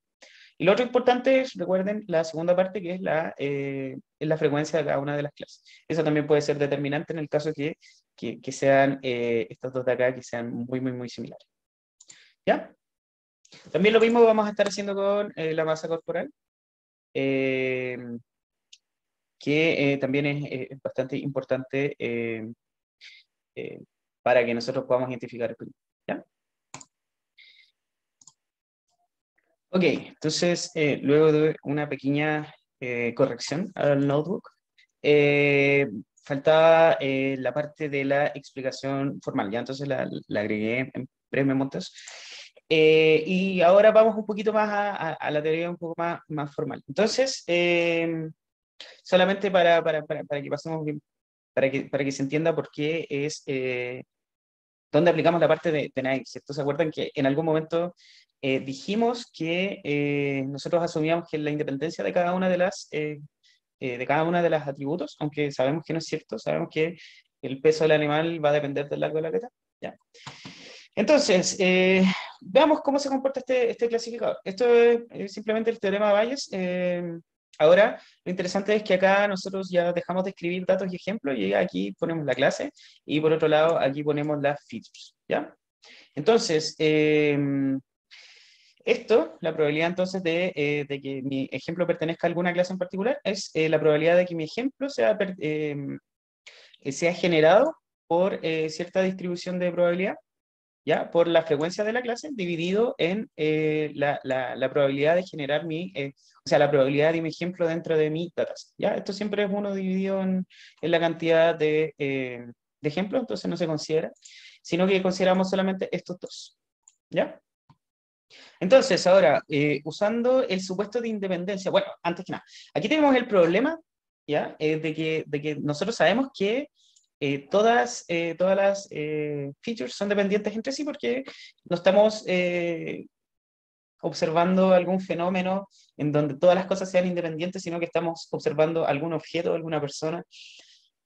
Y lo otro importante es, recuerden, la segunda parte, que es la frecuencia de cada una de las clases. Eso también puede ser determinante en el caso que sean estos dos de acá, que sean muy, muy, muy similares. ¿Ya? También lo mismo vamos a estar haciendo con la masa corporal, que también es bastante importante eh, para que nosotros podamos identificar el pingüino. ¿Ya? Ok, entonces, luego de una pequeña corrección al notebook, faltaba la parte de la explicación formal, ya entonces la agregué en breve montes. Y ahora vamos un poquito más a la teoría un poco más formal. Entonces, solamente para que pasemos bien, para que se entienda por qué es dónde aplicamos la parte de Naive, ¿cierto? ¿Se acuerdan que en algún momento dijimos que nosotros asumíamos que la independencia de cada una de las atributos, aunque sabemos que no es cierto, sabemos que el peso del animal va a depender del largo de la aleta? ¿Ya? Entonces, veamos cómo se comporta este clasificador. Esto es simplemente el teorema de Bayes. Ahora, lo interesante es que acá nosotros ya dejamos de escribir datos y ejemplos y aquí ponemos la clase y por otro lado aquí ponemos las features, ¿ya? Entonces, la probabilidad entonces de que mi ejemplo pertenezca a alguna clase en particular es la probabilidad de que mi ejemplo sea generado por cierta distribución de probabilidad, ¿ya? Por la frecuencia de la clase dividido en la probabilidad de generar o sea, la probabilidad de mi ejemplo dentro de mi datas, ¿ya? Esto siempre es uno dividido en la cantidad de ejemplos, entonces no se considera, sino que consideramos solamente estos dos, ¿ya? Entonces, ahora, usando el supuesto de independencia, bueno, antes que nada, aquí tenemos el problema, ¿ya? De que nosotros sabemos que todas las features son dependientes entre sí porque no estamos observando algún fenómeno en donde todas las cosas sean independientes, sino que estamos observando algún objeto, alguna persona,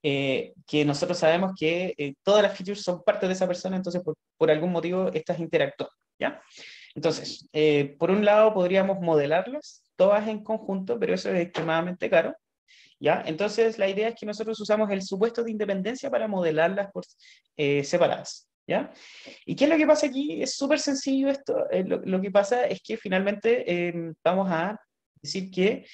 que nosotros sabemos que todas las features son parte de esa persona, entonces por algún motivo estas interactúan, ¿ya? Entonces, por un lado podríamos modelarlas todas en conjunto, pero eso es extremadamente caro, ¿ya? Entonces, la idea es que nosotros usamos el supuesto de independencia para modelarlas separadas, ¿ya? ¿Y qué es lo que pasa aquí? Es súper sencillo esto. Lo que pasa es que finalmente vamos a decir que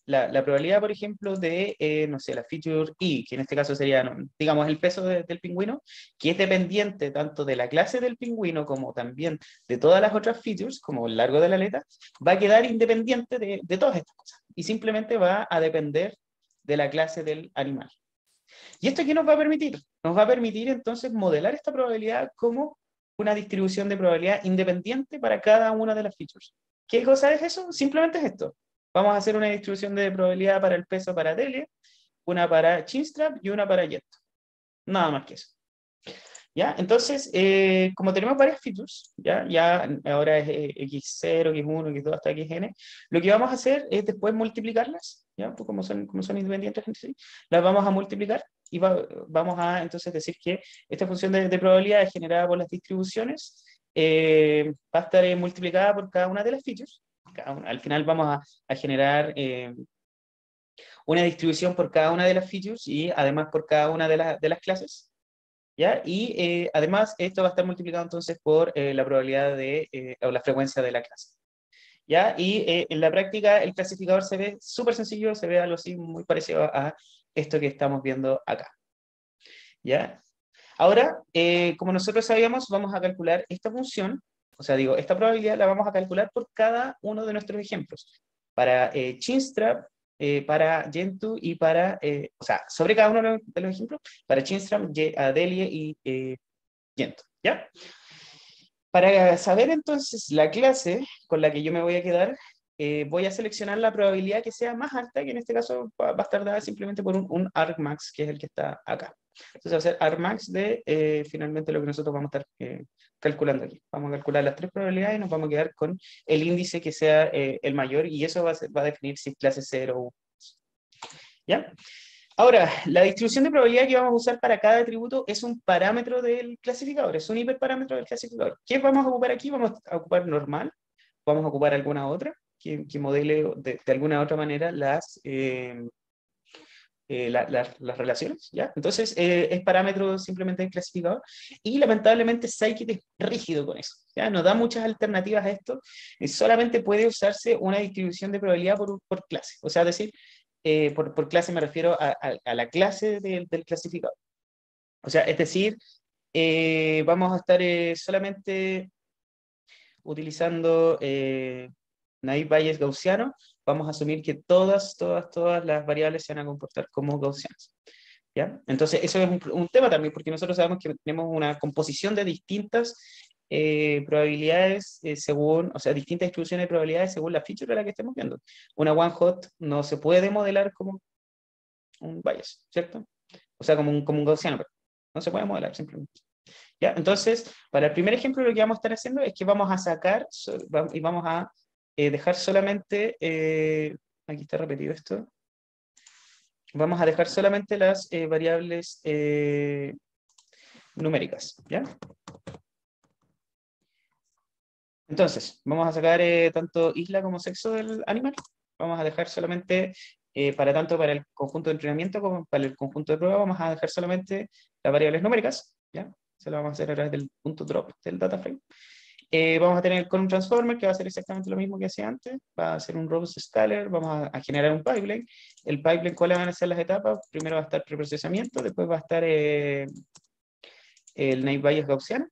la probabilidad, por ejemplo, de, no sé, la feature I, que en este caso sería, no, digamos, el peso del pingüino, que es dependiente tanto de la clase del pingüino como también de todas las otras features, como el largo de la aleta, va a quedar independiente de todas estas cosas. Y simplemente va a depender de la clase del animal. ¿Y esto qué nos va a permitir? Nos va a permitir entonces modelar esta probabilidad como una distribución de probabilidad independiente para cada una de las features. ¿Qué cosa es eso? Simplemente es esto. Vamos a hacer una distribución de probabilidad para el peso para Tele, una para Chinstrap y una para Jet. Nada más que eso. ¿Ya? Entonces, como tenemos varias features, ya ahora es x0, x1, x2 hasta xn, lo que vamos a hacer es después multiplicarlas, ¿ya? Pues como son independientes entre sí, las vamos a multiplicar y vamos a entonces decir que esta función de probabilidad es generada por las distribuciones, va a estar multiplicada por cada una de las features. Al final vamos a generar una distribución por cada una de las features y además por cada una de las clases. ¿Ya? Y además esto va a estar multiplicado entonces por la probabilidad o la frecuencia de la clase. ¿Ya? Y en la práctica el clasificador se ve súper sencillo, se ve algo así muy parecido a esto que estamos viendo acá. ¿Ya? Ahora, como nosotros sabíamos, vamos a calcular esta función, o sea, digo, esta probabilidad la vamos a calcular por cada uno de nuestros ejemplos. Para Chinstrap, para Gentoo y para, o sea, sobre cada uno de los ejemplos, para Chinstram, Adelie y Gentoo, ¿ya? Para saber entonces la clase con la que yo me voy a quedar, voy a seleccionar la probabilidad que sea más alta, que en este caso va a estar dada simplemente por un argmax, que es el que está acá. Entonces va a ser argmax de finalmente lo que nosotros vamos a estar calculando aquí. Vamos a calcular las tres probabilidades y nos vamos a quedar con el índice que sea el mayor, y eso va a definir si es clase 0 o 1. ¿Ya? Ahora, la distribución de probabilidad que vamos a usar para cada atributo es un parámetro del clasificador, es un hiperparámetro del clasificador. ¿Qué vamos a ocupar aquí? Vamos a ocupar normal, vamos a ocupar alguna otra que modele de alguna otra manera las relaciones, ¿ya? Entonces, es parámetro simplemente del clasificador, y lamentablemente Scikit es rígido con eso, ¿ya? Nos da muchas alternativas a esto, y solamente puede usarse una distribución de probabilidad por clase, o sea, es decir, por clase me refiero a la clase del clasificador. O sea, es decir, vamos a estar solamente utilizando naive Bayes gaussiano. Vamos a asumir que todas las variables se van a comportar como gaussianas, ¿ya? Entonces, eso es un tema también, porque nosotros sabemos que tenemos una composición de distintas probabilidades según, o sea, distintas distribuciones de probabilidades según la feature de la que estemos viendo. Una one hot no se puede modelar como un bias, ¿cierto? O sea, como un gaussiano, pero no se puede modelar simplemente. ¿Ya? Entonces, para el primer ejemplo, lo que vamos a estar haciendo es que vamos a sacar y vamos a dejar solamente, aquí está repetido esto, vamos a dejar solamente las variables numéricas, ¿ya? Entonces, vamos a sacar tanto isla como sexo del animal. Vamos a dejar solamente, tanto para el conjunto de entrenamiento como para el conjunto de prueba, vamos a dejar solamente las variables numéricas, ¿ya? Se lo vamos a hacer a través del punto drop del data frame. Vamos a tener con un transformer que va a ser exactamente lo mismo que hacía antes. Va a ser un rows scalar, vamos a generar un pipeline. El pipeline, ¿cuáles van a ser las etapas? Primero va a estar preprocesamiento, después va a estar el naive Bayes gaussiano,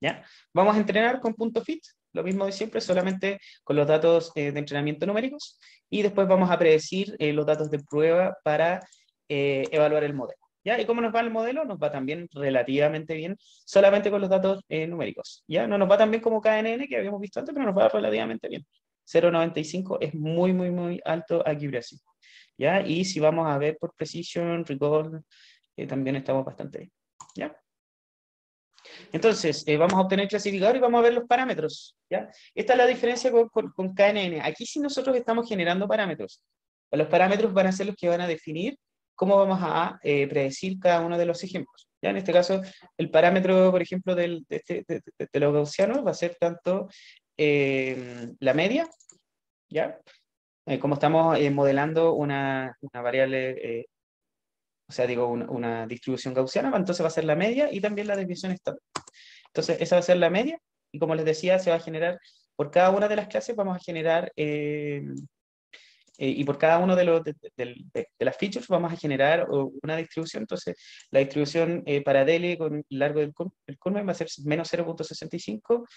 ¿ya? Vamos a entrenar con punto fit, lo mismo de siempre, solamente con los datos de entrenamiento numéricos, y después vamos a predecir los datos de prueba para evaluar el modelo, ¿ya? ¿Y cómo nos va el modelo? Nos va también relativamente bien, solamente con los datos numéricos, ¿ya? No nos va tan bien como KNN, que habíamos visto antes, pero nos va relativamente bien. 0,95 es muy, muy, muy alto accuracy, ¿ya? Y si vamos a ver por precision, recall, también estamos bastante bien, ¿ya? Entonces, vamos a obtener el clasificador y vamos a ver los parámetros, ¿ya? Esta es la diferencia con KNN. Aquí sí nosotros estamos generando parámetros. Los parámetros van a ser los que van a definir cómo vamos a predecir cada uno de los ejemplos, ¿ya? En este caso, el parámetro, por ejemplo, de los gaussianos va a ser tanto la media, ¿ya? Como estamos modelando una variable, o sea, digo, una distribución gaussiana, entonces va a ser la media y también la desviación estándar. Entonces, esa va a ser la media, y como les decía, se va a generar, por cada una de las clases vamos a generar, y por cada uno de las features vamos a generar una distribución. Entonces, la distribución para DL con el largo del Kuhlmann va a ser menos 0,65,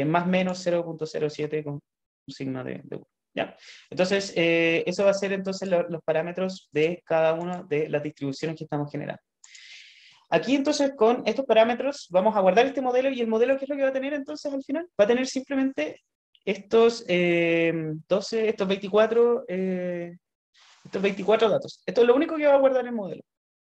más menos 0,07 con un signo de 1. ¿Ya? Entonces, eso va a ser entonces los parámetros de cada una de las distribuciones que estamos generando. Aquí entonces con estos parámetros vamos a guardar este modelo, y el modelo, ¿qué es lo que va a tener entonces al final? Va a tener simplemente estos 12, estos 24 datos. Esto es lo único que va a guardar el modelo.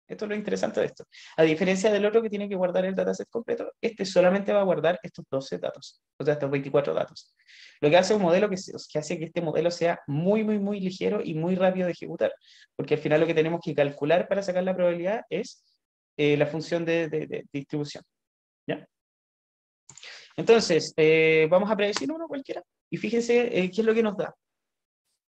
Esto es lo interesante de esto. A diferencia del otro que tiene que guardar el dataset completo, este solamente va a guardar estos 12 datos, o sea, estos 24 datos. Lo que hace un modelo que hace que este modelo sea muy, muy, muy ligero y muy rápido de ejecutar, porque al final lo que tenemos que calcular para sacar la probabilidad es la función de distribución, ¿ya? Entonces, vamos a predecir uno cualquiera, y fíjense qué es lo que nos da.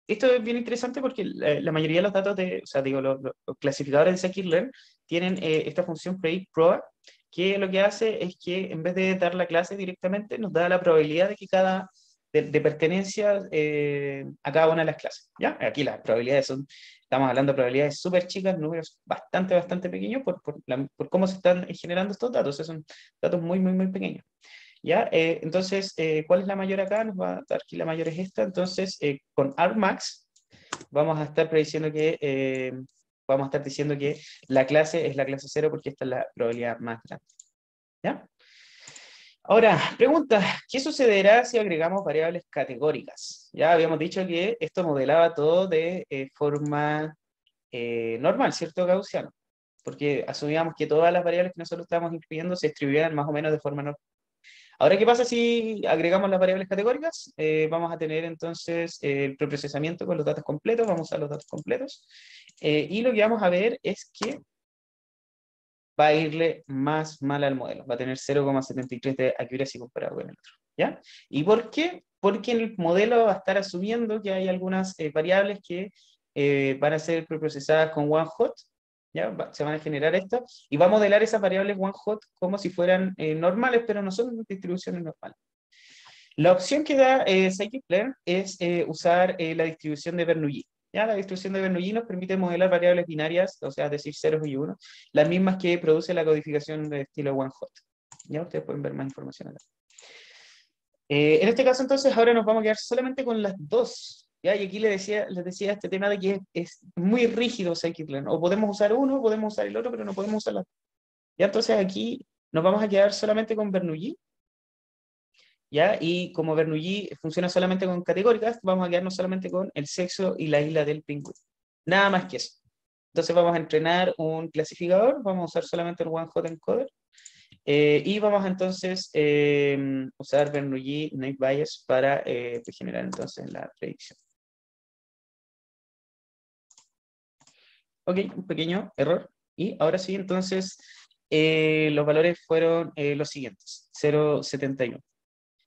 Esto es bien interesante porque la mayoría de los datos o sea, digo, los clasificadores de scikit-learn tienen esta función predict-proba, que lo que hace es que en vez de dar la clase directamente, nos da la probabilidad de que de pertenencia a cada una de las clases, ¿ya? Aquí las probabilidades estamos hablando de probabilidades súper chicas, números bastante, bastante pequeños por cómo se están generando estos datos. Son datos muy, muy, muy pequeños. ¿Ya? Entonces, ¿cuál es la mayor acá? Nos va a dar que la mayor es esta. Entonces, con argmax vamos a estar prediciendo que, vamos a estar diciendo que la clase es la clase 0 porque esta es la probabilidad más grande. ¿Ya? Ahora, pregunta, ¿qué sucederá si agregamos variables categóricas? Ya habíamos dicho que esto modelaba todo de forma normal, ¿cierto? Gaussiano, porque asumíamos que todas las variables que nosotros estábamos incluyendo se distribuían más o menos de forma normal. Ahora, ¿qué pasa si agregamos las variables categóricas? Vamos a tener entonces el preprocesamiento con los datos completos, vamos a usar los datos completos, y lo que vamos a ver es que va a irle más mal al modelo, va a tener 0,73 de accuracy comparado con el otro, ¿ya? ¿Y por qué? Porque el modelo va a estar asumiendo que hay algunas variables que van a ser preprocesadas con one hot, ¿ya? Se van a generar estas, y va a modelar esas variables one hot como si fueran normales, pero no son distribuciones normales. La opción que da scikit-learn es usar la distribución de Bernoulli. ¿Ya? La distribución de Bernoulli nos permite modelar variables binarias, o sea, es decir, ceros y unos, las mismas que produce la codificación de estilo one-hot. ¿Ya? Ustedes pueden ver más información acá. En este caso, entonces, ahora nos vamos a quedar solamente con las dos. ¿Ya? Y aquí les decía este tema de que es muy rígido scikit-learn. O podemos usar uno, podemos usar el otro, pero no podemos usar las dos. ¿Ya? Entonces aquí nos vamos a quedar solamente con Bernoulli. ¿Ya? Y como Bernoulli funciona solamente con categóricas, vamos a quedarnos solamente con el sexo y la isla del pingüino. Nada más que eso. Entonces vamos a entrenar un clasificador, vamos a usar solamente el one hot encoder, y vamos a entonces usar Bernoulli Naive Bayes para generar entonces la predicción. Ok, un pequeño error. Y ahora sí, entonces, los valores fueron los siguientes. 0,71.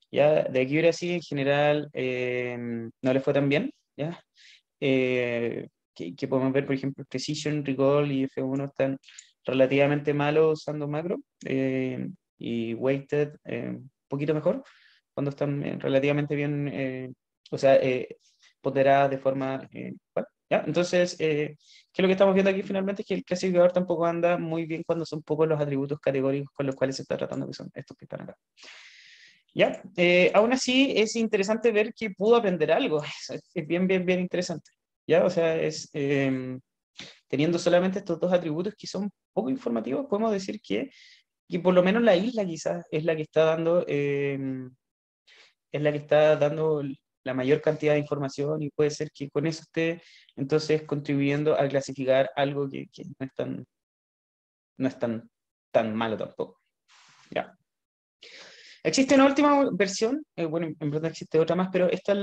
Ya, de aquí ahora sí, en general, no le fue tan bien, ¿ya? Que podemos ver, por ejemplo, Precision, Recall y F1 están relativamente malos usando macro, y Weighted un poquito mejor, cuando están relativamente bien, o sea, ponderadas de forma igual, ¿ya? Entonces, ¿qué es lo que estamos viendo aquí finalmente? Es que el clasificador tampoco anda muy bien cuando son pocos los atributos categóricos con los cuales se está tratando, que son estos que están acá. ¿Ya? Aún así es interesante ver que pudo aprender algo, es bien, bien, bien interesante, ¿ya? O sea, teniendo solamente estos dos atributos que son poco informativos, podemos decir que por lo menos la isla quizás es la que está dando, es la que está dando la mayor cantidad de información y puede ser que con eso esté entonces contribuyendo a clasificar algo que no es tan malo tampoco, ¿ya? Existe una última versión, bueno, en verdad existe otra más, pero esta es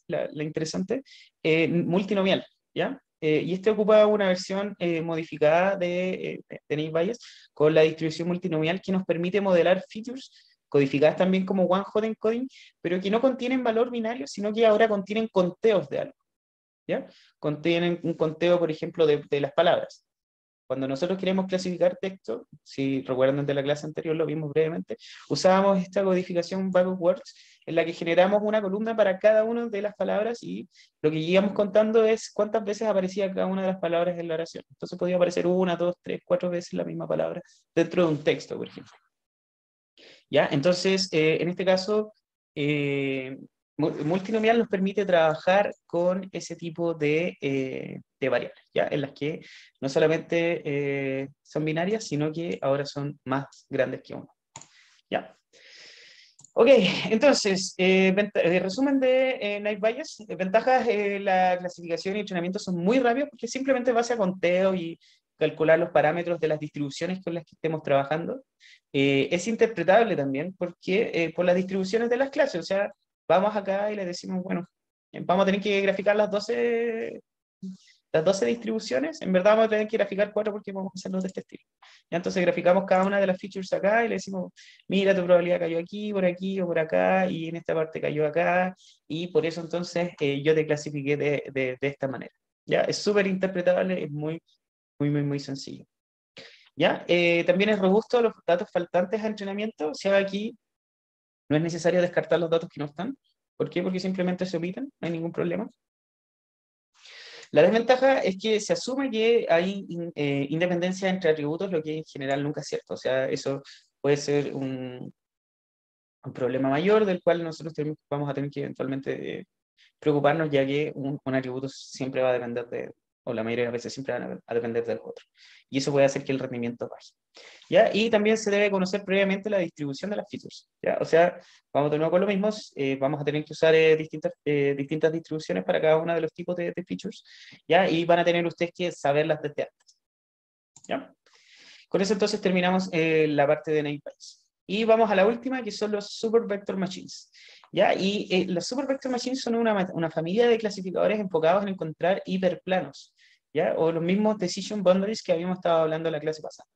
la interesante, multinomial, ¿ya? Y este ocupa una versión modificada de Naive Bayes con la distribución multinomial que nos permite modelar features codificadas también como one-hot encoding, pero que no contienen valor binario, sino que ahora contienen conteos de algo, ¿ya? Contienen un conteo, por ejemplo, de las palabras. Cuando nosotros queremos clasificar texto, si recuerdan de la clase anterior, lo vimos brevemente, usábamos esta codificación bag of words en la que generamos una columna para cada una de las palabras y lo que íbamos contando es cuántas veces aparecía cada una de las palabras en la oración. Entonces podía aparecer una, dos, tres, cuatro veces la misma palabra dentro de un texto, por ejemplo. ¿Ya? Entonces, en este caso, multinomial nos permite trabajar con ese tipo de variables, ¿ya? En las que no solamente son binarias, sino que ahora son más grandes que uno. ¿Ya? Ok, entonces, resumen de Naive Bayes. Ventajas, la clasificación y entrenamiento son muy rápidos porque simplemente base a conteo y calcular los parámetros de las distribuciones con las que estemos trabajando. Es interpretable también porque por las distribuciones de las clases, o sea, vamos acá y le decimos, bueno, vamos a tener que graficar las 12 distribuciones, en verdad vamos a tener que graficar 4 porque vamos a hacerlos de este estilo. ¿Ya? Entonces graficamos cada una de las features acá y le decimos, mira, tu probabilidad cayó aquí o por acá, y en esta parte cayó acá, y por eso entonces yo te clasifiqué de esta manera. ¿Ya? Es súper interpretable, es muy, muy, muy, muy sencillo. ¿Ya? También es robusto los datos faltantes a entrenamiento, o sea, aquí no es necesario descartar los datos que no están. ¿Por qué? Porque simplemente se omiten, no hay ningún problema. La desventaja es que se asume que hay independencia entre atributos, lo que en general nunca es cierto. O sea, eso puede ser un problema mayor del cual nosotros vamos a tener que eventualmente preocuparnos, ya que un atributo siempre va a depender o la mayoría de las veces siempre van a depender del otro. Y eso puede hacer que el rendimiento baje. ¿Ya? Y también se debe conocer previamente la distribución de las features. ¿Ya? O sea, vamos de nuevo con lo mismo, vamos a tener que usar distintas distribuciones para cada uno de los tipos de features, ¿ya? Y van a tener ustedes que saberlas desde antes. ¿Ya? Con eso entonces terminamos la parte de namespace. Y vamos a la última, que son los Super Vector Machines. ¿Ya? Y las Super Vector Machines son una familia de clasificadores enfocados en encontrar hiperplanos, ¿ya? O los mismos Decision Boundaries que habíamos estado hablando en la clase pasada.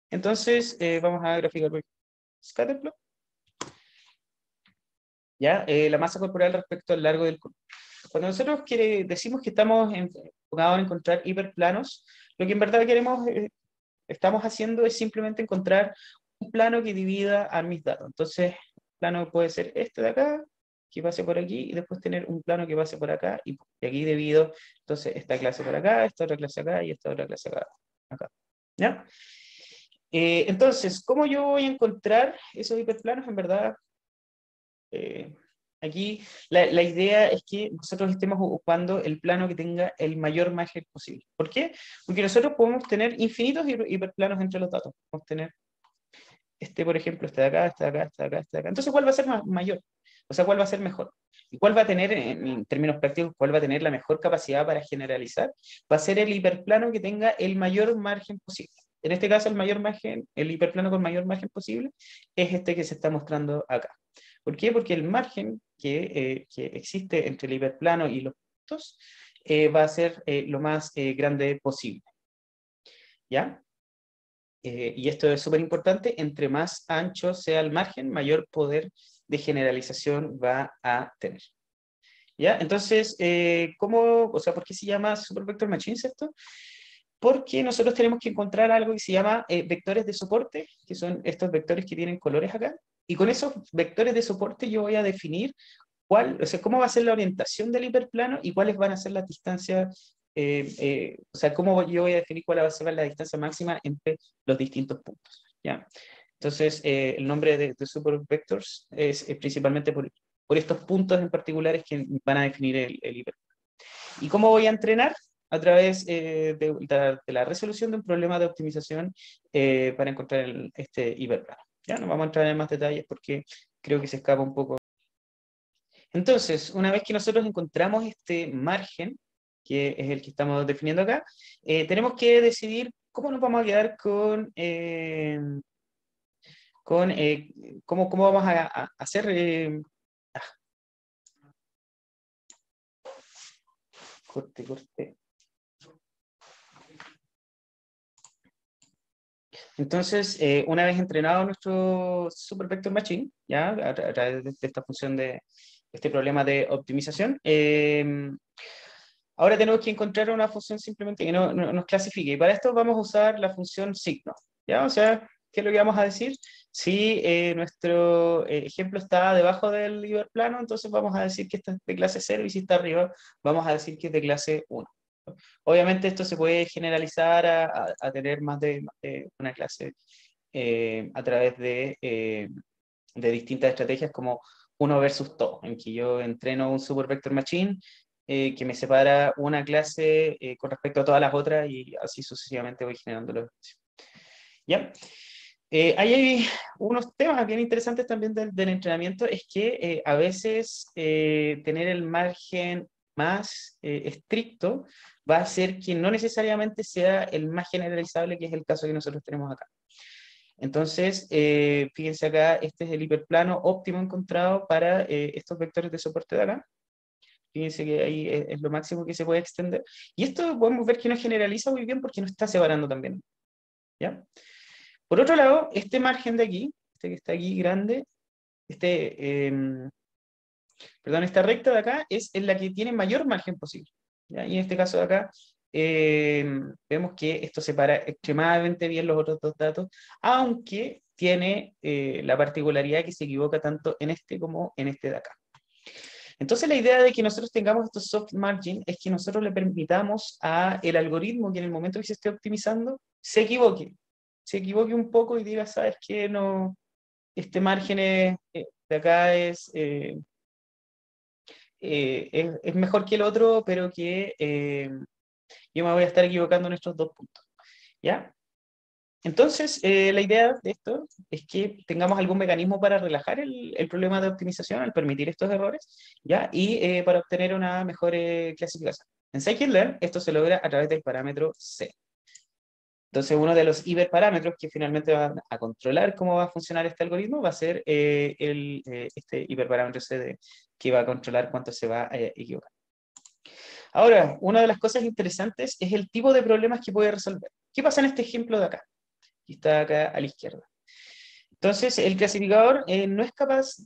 Entonces, vamos a graficar Scatterplot. ¿Ya? La masa corporal respecto al largo del cuerpo. Cuando nosotros decimos que estamos enfocados en encontrar hiperplanos, lo que en verdad estamos haciendo es simplemente encontrar un plano que divida a mis datos. Entonces, el plano puede ser este de acá, que pase por aquí, y después tener un plano que pase por acá, y aquí divido, entonces, esta clase por acá, esta otra clase acá, y esta otra clase acá. ¿Ya? Entonces, ¿cómo yo voy a encontrar esos hiperplanos? En verdad, aquí la idea es que nosotros estemos ocupando el plano que tenga el mayor margen posible. ¿Por qué? Porque nosotros podemos tener infinitos hiperplanos entre los datos. Podemos tener por ejemplo, este de acá, este de acá, este de acá, este de acá. Entonces, ¿cuál va a ser mayor? O sea, ¿cuál va a ser mejor? ¿Y cuál va a tener, en términos prácticos, cuál va a tener la mejor capacidad para generalizar? Va a ser el hiperplano que tenga el mayor margen posible. En este caso, el hiperplano con mayor margen posible, es este que se está mostrando acá. ¿Por qué? Porque el margen que existe entre el hiperplano y los puntos va a ser lo más grande posible. ¿Ya? Y esto es súper importante, entre más ancho sea el margen, mayor poder de generalización va a tener. ¿Ya? Entonces, ¿por qué se llama Super Vector Machines esto? Porque nosotros tenemos que encontrar algo que se llama vectores de soporte, que son estos vectores que tienen colores acá, y con esos vectores de soporte yo voy a definir cómo va a ser la orientación del hiperplano y cuáles van a ser las distancias, cómo yo voy a definir cuál va a ser la distancia máxima entre los distintos puntos. ¿Ya? Entonces, el nombre de Super Vectors es principalmente por estos puntos en particulares que van a definir el hiperplano. ¿Y cómo voy a entrenar? A través de la resolución de un problema de optimización para encontrar este hiperplano. Ya no vamos a entrar en más detalles porque creo que se escapa un poco. Entonces, una vez que nosotros encontramos este margen, que es el que estamos definiendo acá, tenemos que decidir cómo nos vamos a quedar cómo vamos a hacer. Corte. Entonces, una vez entrenado nuestro Super Vector Machine, ya a través de esta función de este problema de optimización, ahora tenemos que encontrar una función simplemente que nos clasifique. Y para esto vamos a usar la función signo. ¿Ya? O sea, ¿qué es lo que vamos a decir? Si nuestro ejemplo está debajo del hiperplano, entonces vamos a decir que está de clase 0, y si está arriba, vamos a decir que es de clase 1. Obviamente esto se puede generalizar a tener más de una clase a través de distintas estrategias como uno versus todo, en que yo entreno un Super Vector Machine que me separa una clase con respecto a todas las otras, y así sucesivamente voy generando los espacios. ¿Ya? Ahí hay unos temas bien interesantes también del entrenamiento, es que a veces tener el margen más estricto va a hacer que no necesariamente sea el más generalizable, que es el caso que nosotros tenemos acá. Entonces, fíjense acá, este es el hiperplano óptimo encontrado para estos vectores de soporte de acá. Fíjense que ahí es lo máximo que se puede extender. Y esto podemos ver que no generaliza muy bien porque no está separando también. ¿Ya? Por otro lado, este margen de aquí, este que está aquí grande, esta recta de acá es en la que tiene mayor margen posible. ¿Ya? Y en este caso de acá, vemos que esto separa extremadamente bien los otros dos datos, aunque tiene la particularidad que se equivoca tanto en este como en este de acá. Entonces la idea de que nosotros tengamos estos soft margin es que nosotros le permitamos al algoritmo que en el momento que se esté optimizando se equivoque un poco y diga, ¿sabes qué? No, este margen de acá es mejor que el otro, pero que yo me voy a estar equivocando en estos dos puntos. ¿Ya? Entonces, la idea de esto es que tengamos algún mecanismo para relajar el problema de optimización al permitir estos errores, ¿ya? Y para obtener una mejor clasificación. En scikit-learn esto se logra a través del parámetro C. Entonces, uno de los hiperparámetros que finalmente van a controlar cómo va a funcionar este algoritmo va a ser este hiperparámetro C que va a controlar cuánto se va a equivocar. Ahora, una de las cosas interesantes es el tipo de problemas que puede resolver. ¿Qué pasa en este ejemplo de acá? Que está acá a la izquierda. Entonces, el clasificador no es capaz,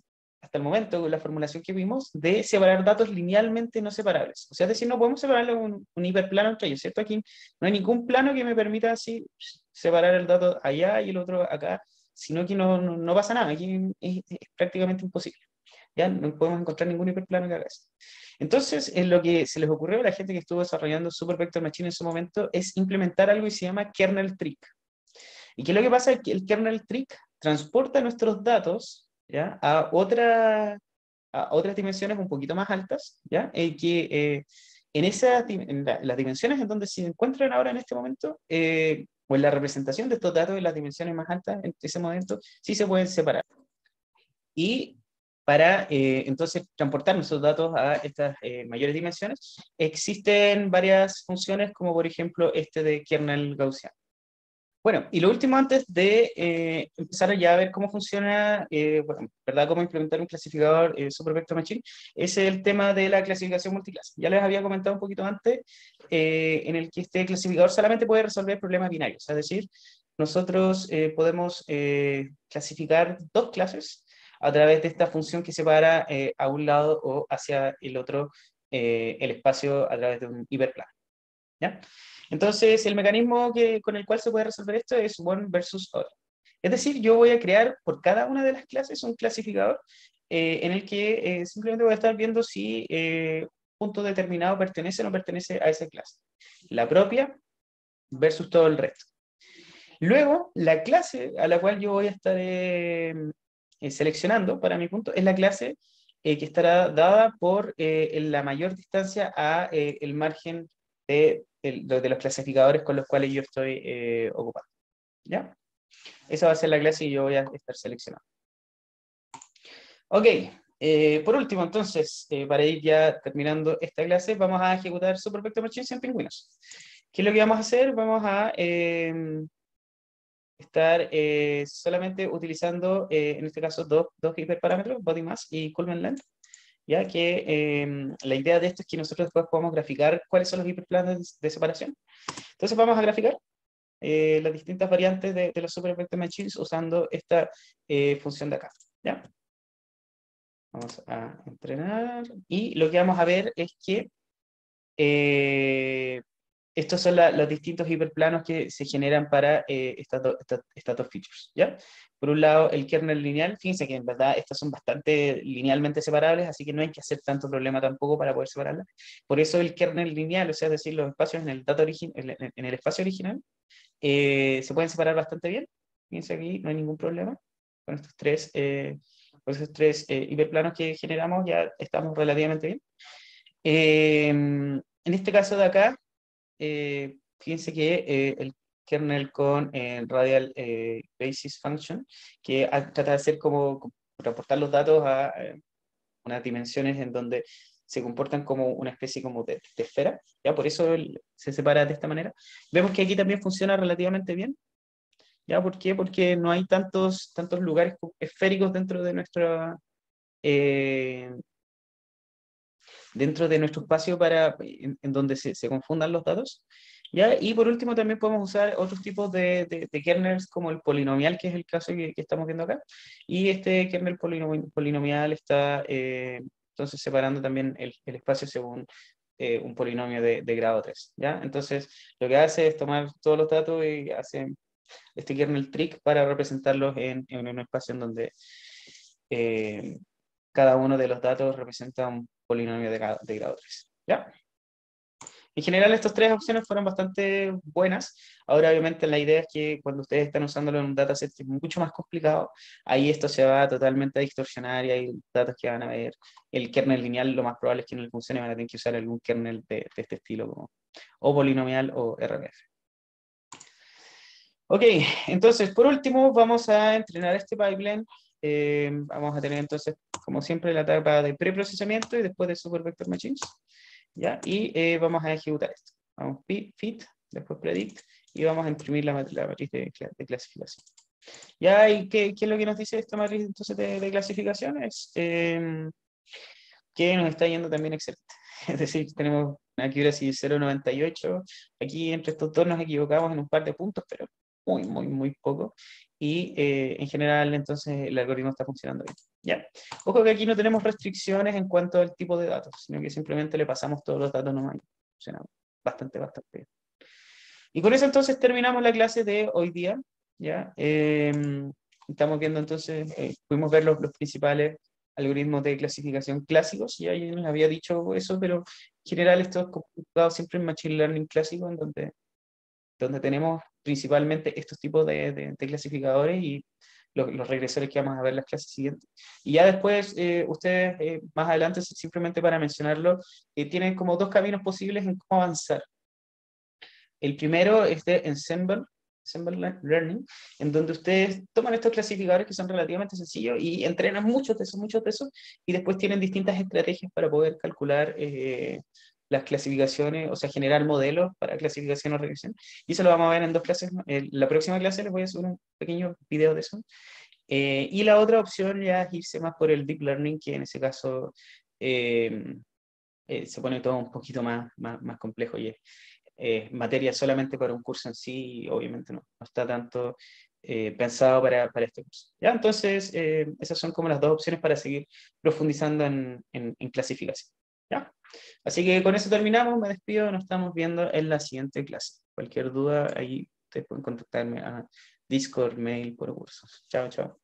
hasta el momento, con la formulación que vimos, de separar datos linealmente no separables. O sea, es decir, no podemos separarle un hiperplano entre ellos, ¿cierto? Aquí no hay ningún plano que me permita así separar el dato allá y el otro acá, sino que no pasa nada. Aquí es prácticamente imposible. Ya no podemos encontrar ningún hiperplano que haga eso. Entonces, en lo que se les ocurrió a la gente que estuvo desarrollando Super Vector Machine en su momento es implementar algo que se llama kernel trick. ¿Y qué es lo que pasa? Es que el kernel trick transporta nuestros datos, ¿ya? A otras dimensiones un poquito más altas, ¿ya? En las dimensiones en donde se encuentran ahora en este momento, o en la representación de estos datos en las dimensiones más altas en ese momento, sí se pueden separar. Y para entonces transportar nuestros datos a estas mayores dimensiones, existen varias funciones, como por ejemplo este de kernel gaussiano. Bueno, y lo último antes de empezar ya a ver cómo funciona, bueno, ¿verdad? Cómo implementar un clasificador Super Vector Machine, es el tema de la clasificación multiclase. Ya les había comentado un poquito antes, en el que este clasificador solamente puede resolver problemas binarios, es decir, nosotros podemos clasificar dos clases a través de esta función que separa a un lado o hacia el otro el espacio a través de un hiperplano. ¿Ya? Entonces, el mecanismo con el cual se puede resolver esto es one versus other. Es decir, yo voy a crear por cada una de las clases un clasificador en el que simplemente voy a estar viendo si un punto determinado pertenece o no pertenece a esa clase. La propia versus todo el resto. Luego, la clase a la cual yo voy a estar seleccionando para mi punto es la clase que estará dada por la mayor distancia a el margen de los clasificadores con los cuales yo estoy ocupando. ¿Ya? Esa va a ser la clase que yo voy a estar seleccionando. Ok, por último, entonces, para ir ya terminando esta clase, vamos a ejecutar Super Vector Machine en pingüinos. ¿Qué es lo que vamos a hacer? Vamos a estar solamente utilizando, en este caso, dos hiperparámetros, body mass y culmen length, ya que la idea de esto es que nosotros después podamos graficar cuáles son los hiperplanos de separación. Entonces vamos a graficar las distintas variantes de los Super Vector Machines usando esta función de acá, ¿ya? Vamos a entrenar y lo que vamos a ver es que estos son los distintos hiperplanos que se generan para estas dos features, ¿ya? Por un lado, el kernel lineal, fíjense que en verdad estas son bastante linealmente separables, así que no hay que hacer tanto problema tampoco para poder separarlas. Por eso el kernel lineal, o sea, es decir, los espacios en el, en el espacio original, se pueden separar bastante bien. Fíjense aquí, no hay ningún problema. Con estos tres hiperplanos que generamos ya estamos relativamente bien. En este caso de acá, fíjense que el kernel con radial basis function, que trata de hacer como transportar los datos a unas dimensiones en donde se comportan como una especie como de esfera, ¿ya? Por eso se separa de esta manera. Vemos que aquí también funciona relativamente bien, ¿ya? ¿Por qué? Porque no hay tantos lugares esféricos eh, dentro de nuestro espacio en donde se confundan los datos. ¿Ya? Y por último también podemos usar otros tipos de kernels como el polinomial, que es el caso que estamos viendo acá. Y este kernel polinomial está entonces separando también el espacio según un polinomio de grado 3. ¿Ya? Entonces lo que hace es tomar todos los datos y hace este kernel trick para representarlos en un espacio en donde eh, cada uno de los datos representa un polinomio de grado 3. ¿Ya? En general, estas tres opciones fueron bastante buenas. Ahora, obviamente, la idea es que cuando ustedes están usándolo en un dataset que es mucho más complicado, ahí esto se va totalmente a distorsionar y hay datos que van a ver. El kernel lineal, lo más probable es que no le funcione, van a tener que usar algún kernel de este estilo, como o polinomial o RLF. Ok, entonces, por último, vamos a entrenar este pipeline. Vamos a tener entonces, como siempre, la etapa de preprocesamiento y después de Super Vector Machines. ¿Ya? Y vamos a ejecutar esto. Vamos fit, después predict, y vamos a imprimir la matriz de clasificación. ¿Ya? ¿Y qué es lo que nos dice esta matriz entonces de clasificación? Es que nos está yendo también excelente. Es decir, tenemos una accuracy de 0,98. Aquí entre estos dos nos equivocamos en un par de puntos, pero muy, muy, muy poco. Y en general, entonces, el algoritmo está funcionando bien. ¿Ya? Ojo que aquí no tenemos restricciones en cuanto al tipo de datos, sino que simplemente le pasamos todos los datos nomás. Funciona bastante, bastante bien. Y con eso entonces terminamos la clase de hoy día. ¿Ya? Estamos viendo entonces, pudimos ver los principales algoritmos de clasificación clásicos, ya yo les había dicho eso, pero en general esto es complicado siempre en Machine Learning clásico, en donde tenemos principalmente estos tipos de clasificadores y los regresores que vamos a ver en las clases siguientes. Y ya después, ustedes más adelante, simplemente para mencionarlo, tienen como dos caminos posibles en cómo avanzar. El primero es de Ensemble Learning, en donde ustedes toman estos clasificadores que son relativamente sencillos y entrenan muchos de esos, y después tienen distintas estrategias para poder calcular las clasificaciones, o sea, generar modelos para clasificación o regresión. Y eso lo vamos a ver en dos clases. En la próxima clase les voy a subir un pequeño video de eso. Y la otra opción ya es irse más por el Deep Learning, que en ese caso se pone todo un poquito más complejo y es materia solamente para un curso en sí, y obviamente no está tanto pensado para este curso. ¿Ya? Entonces, esas son como las dos opciones para seguir profundizando en clasificación. ¿Ya? Así que con eso terminamos, me despido, nos estamos viendo en la siguiente clase. Cualquier duda, ahí ustedes pueden contactarme a Discord, mail, por cursos. Chao, chao.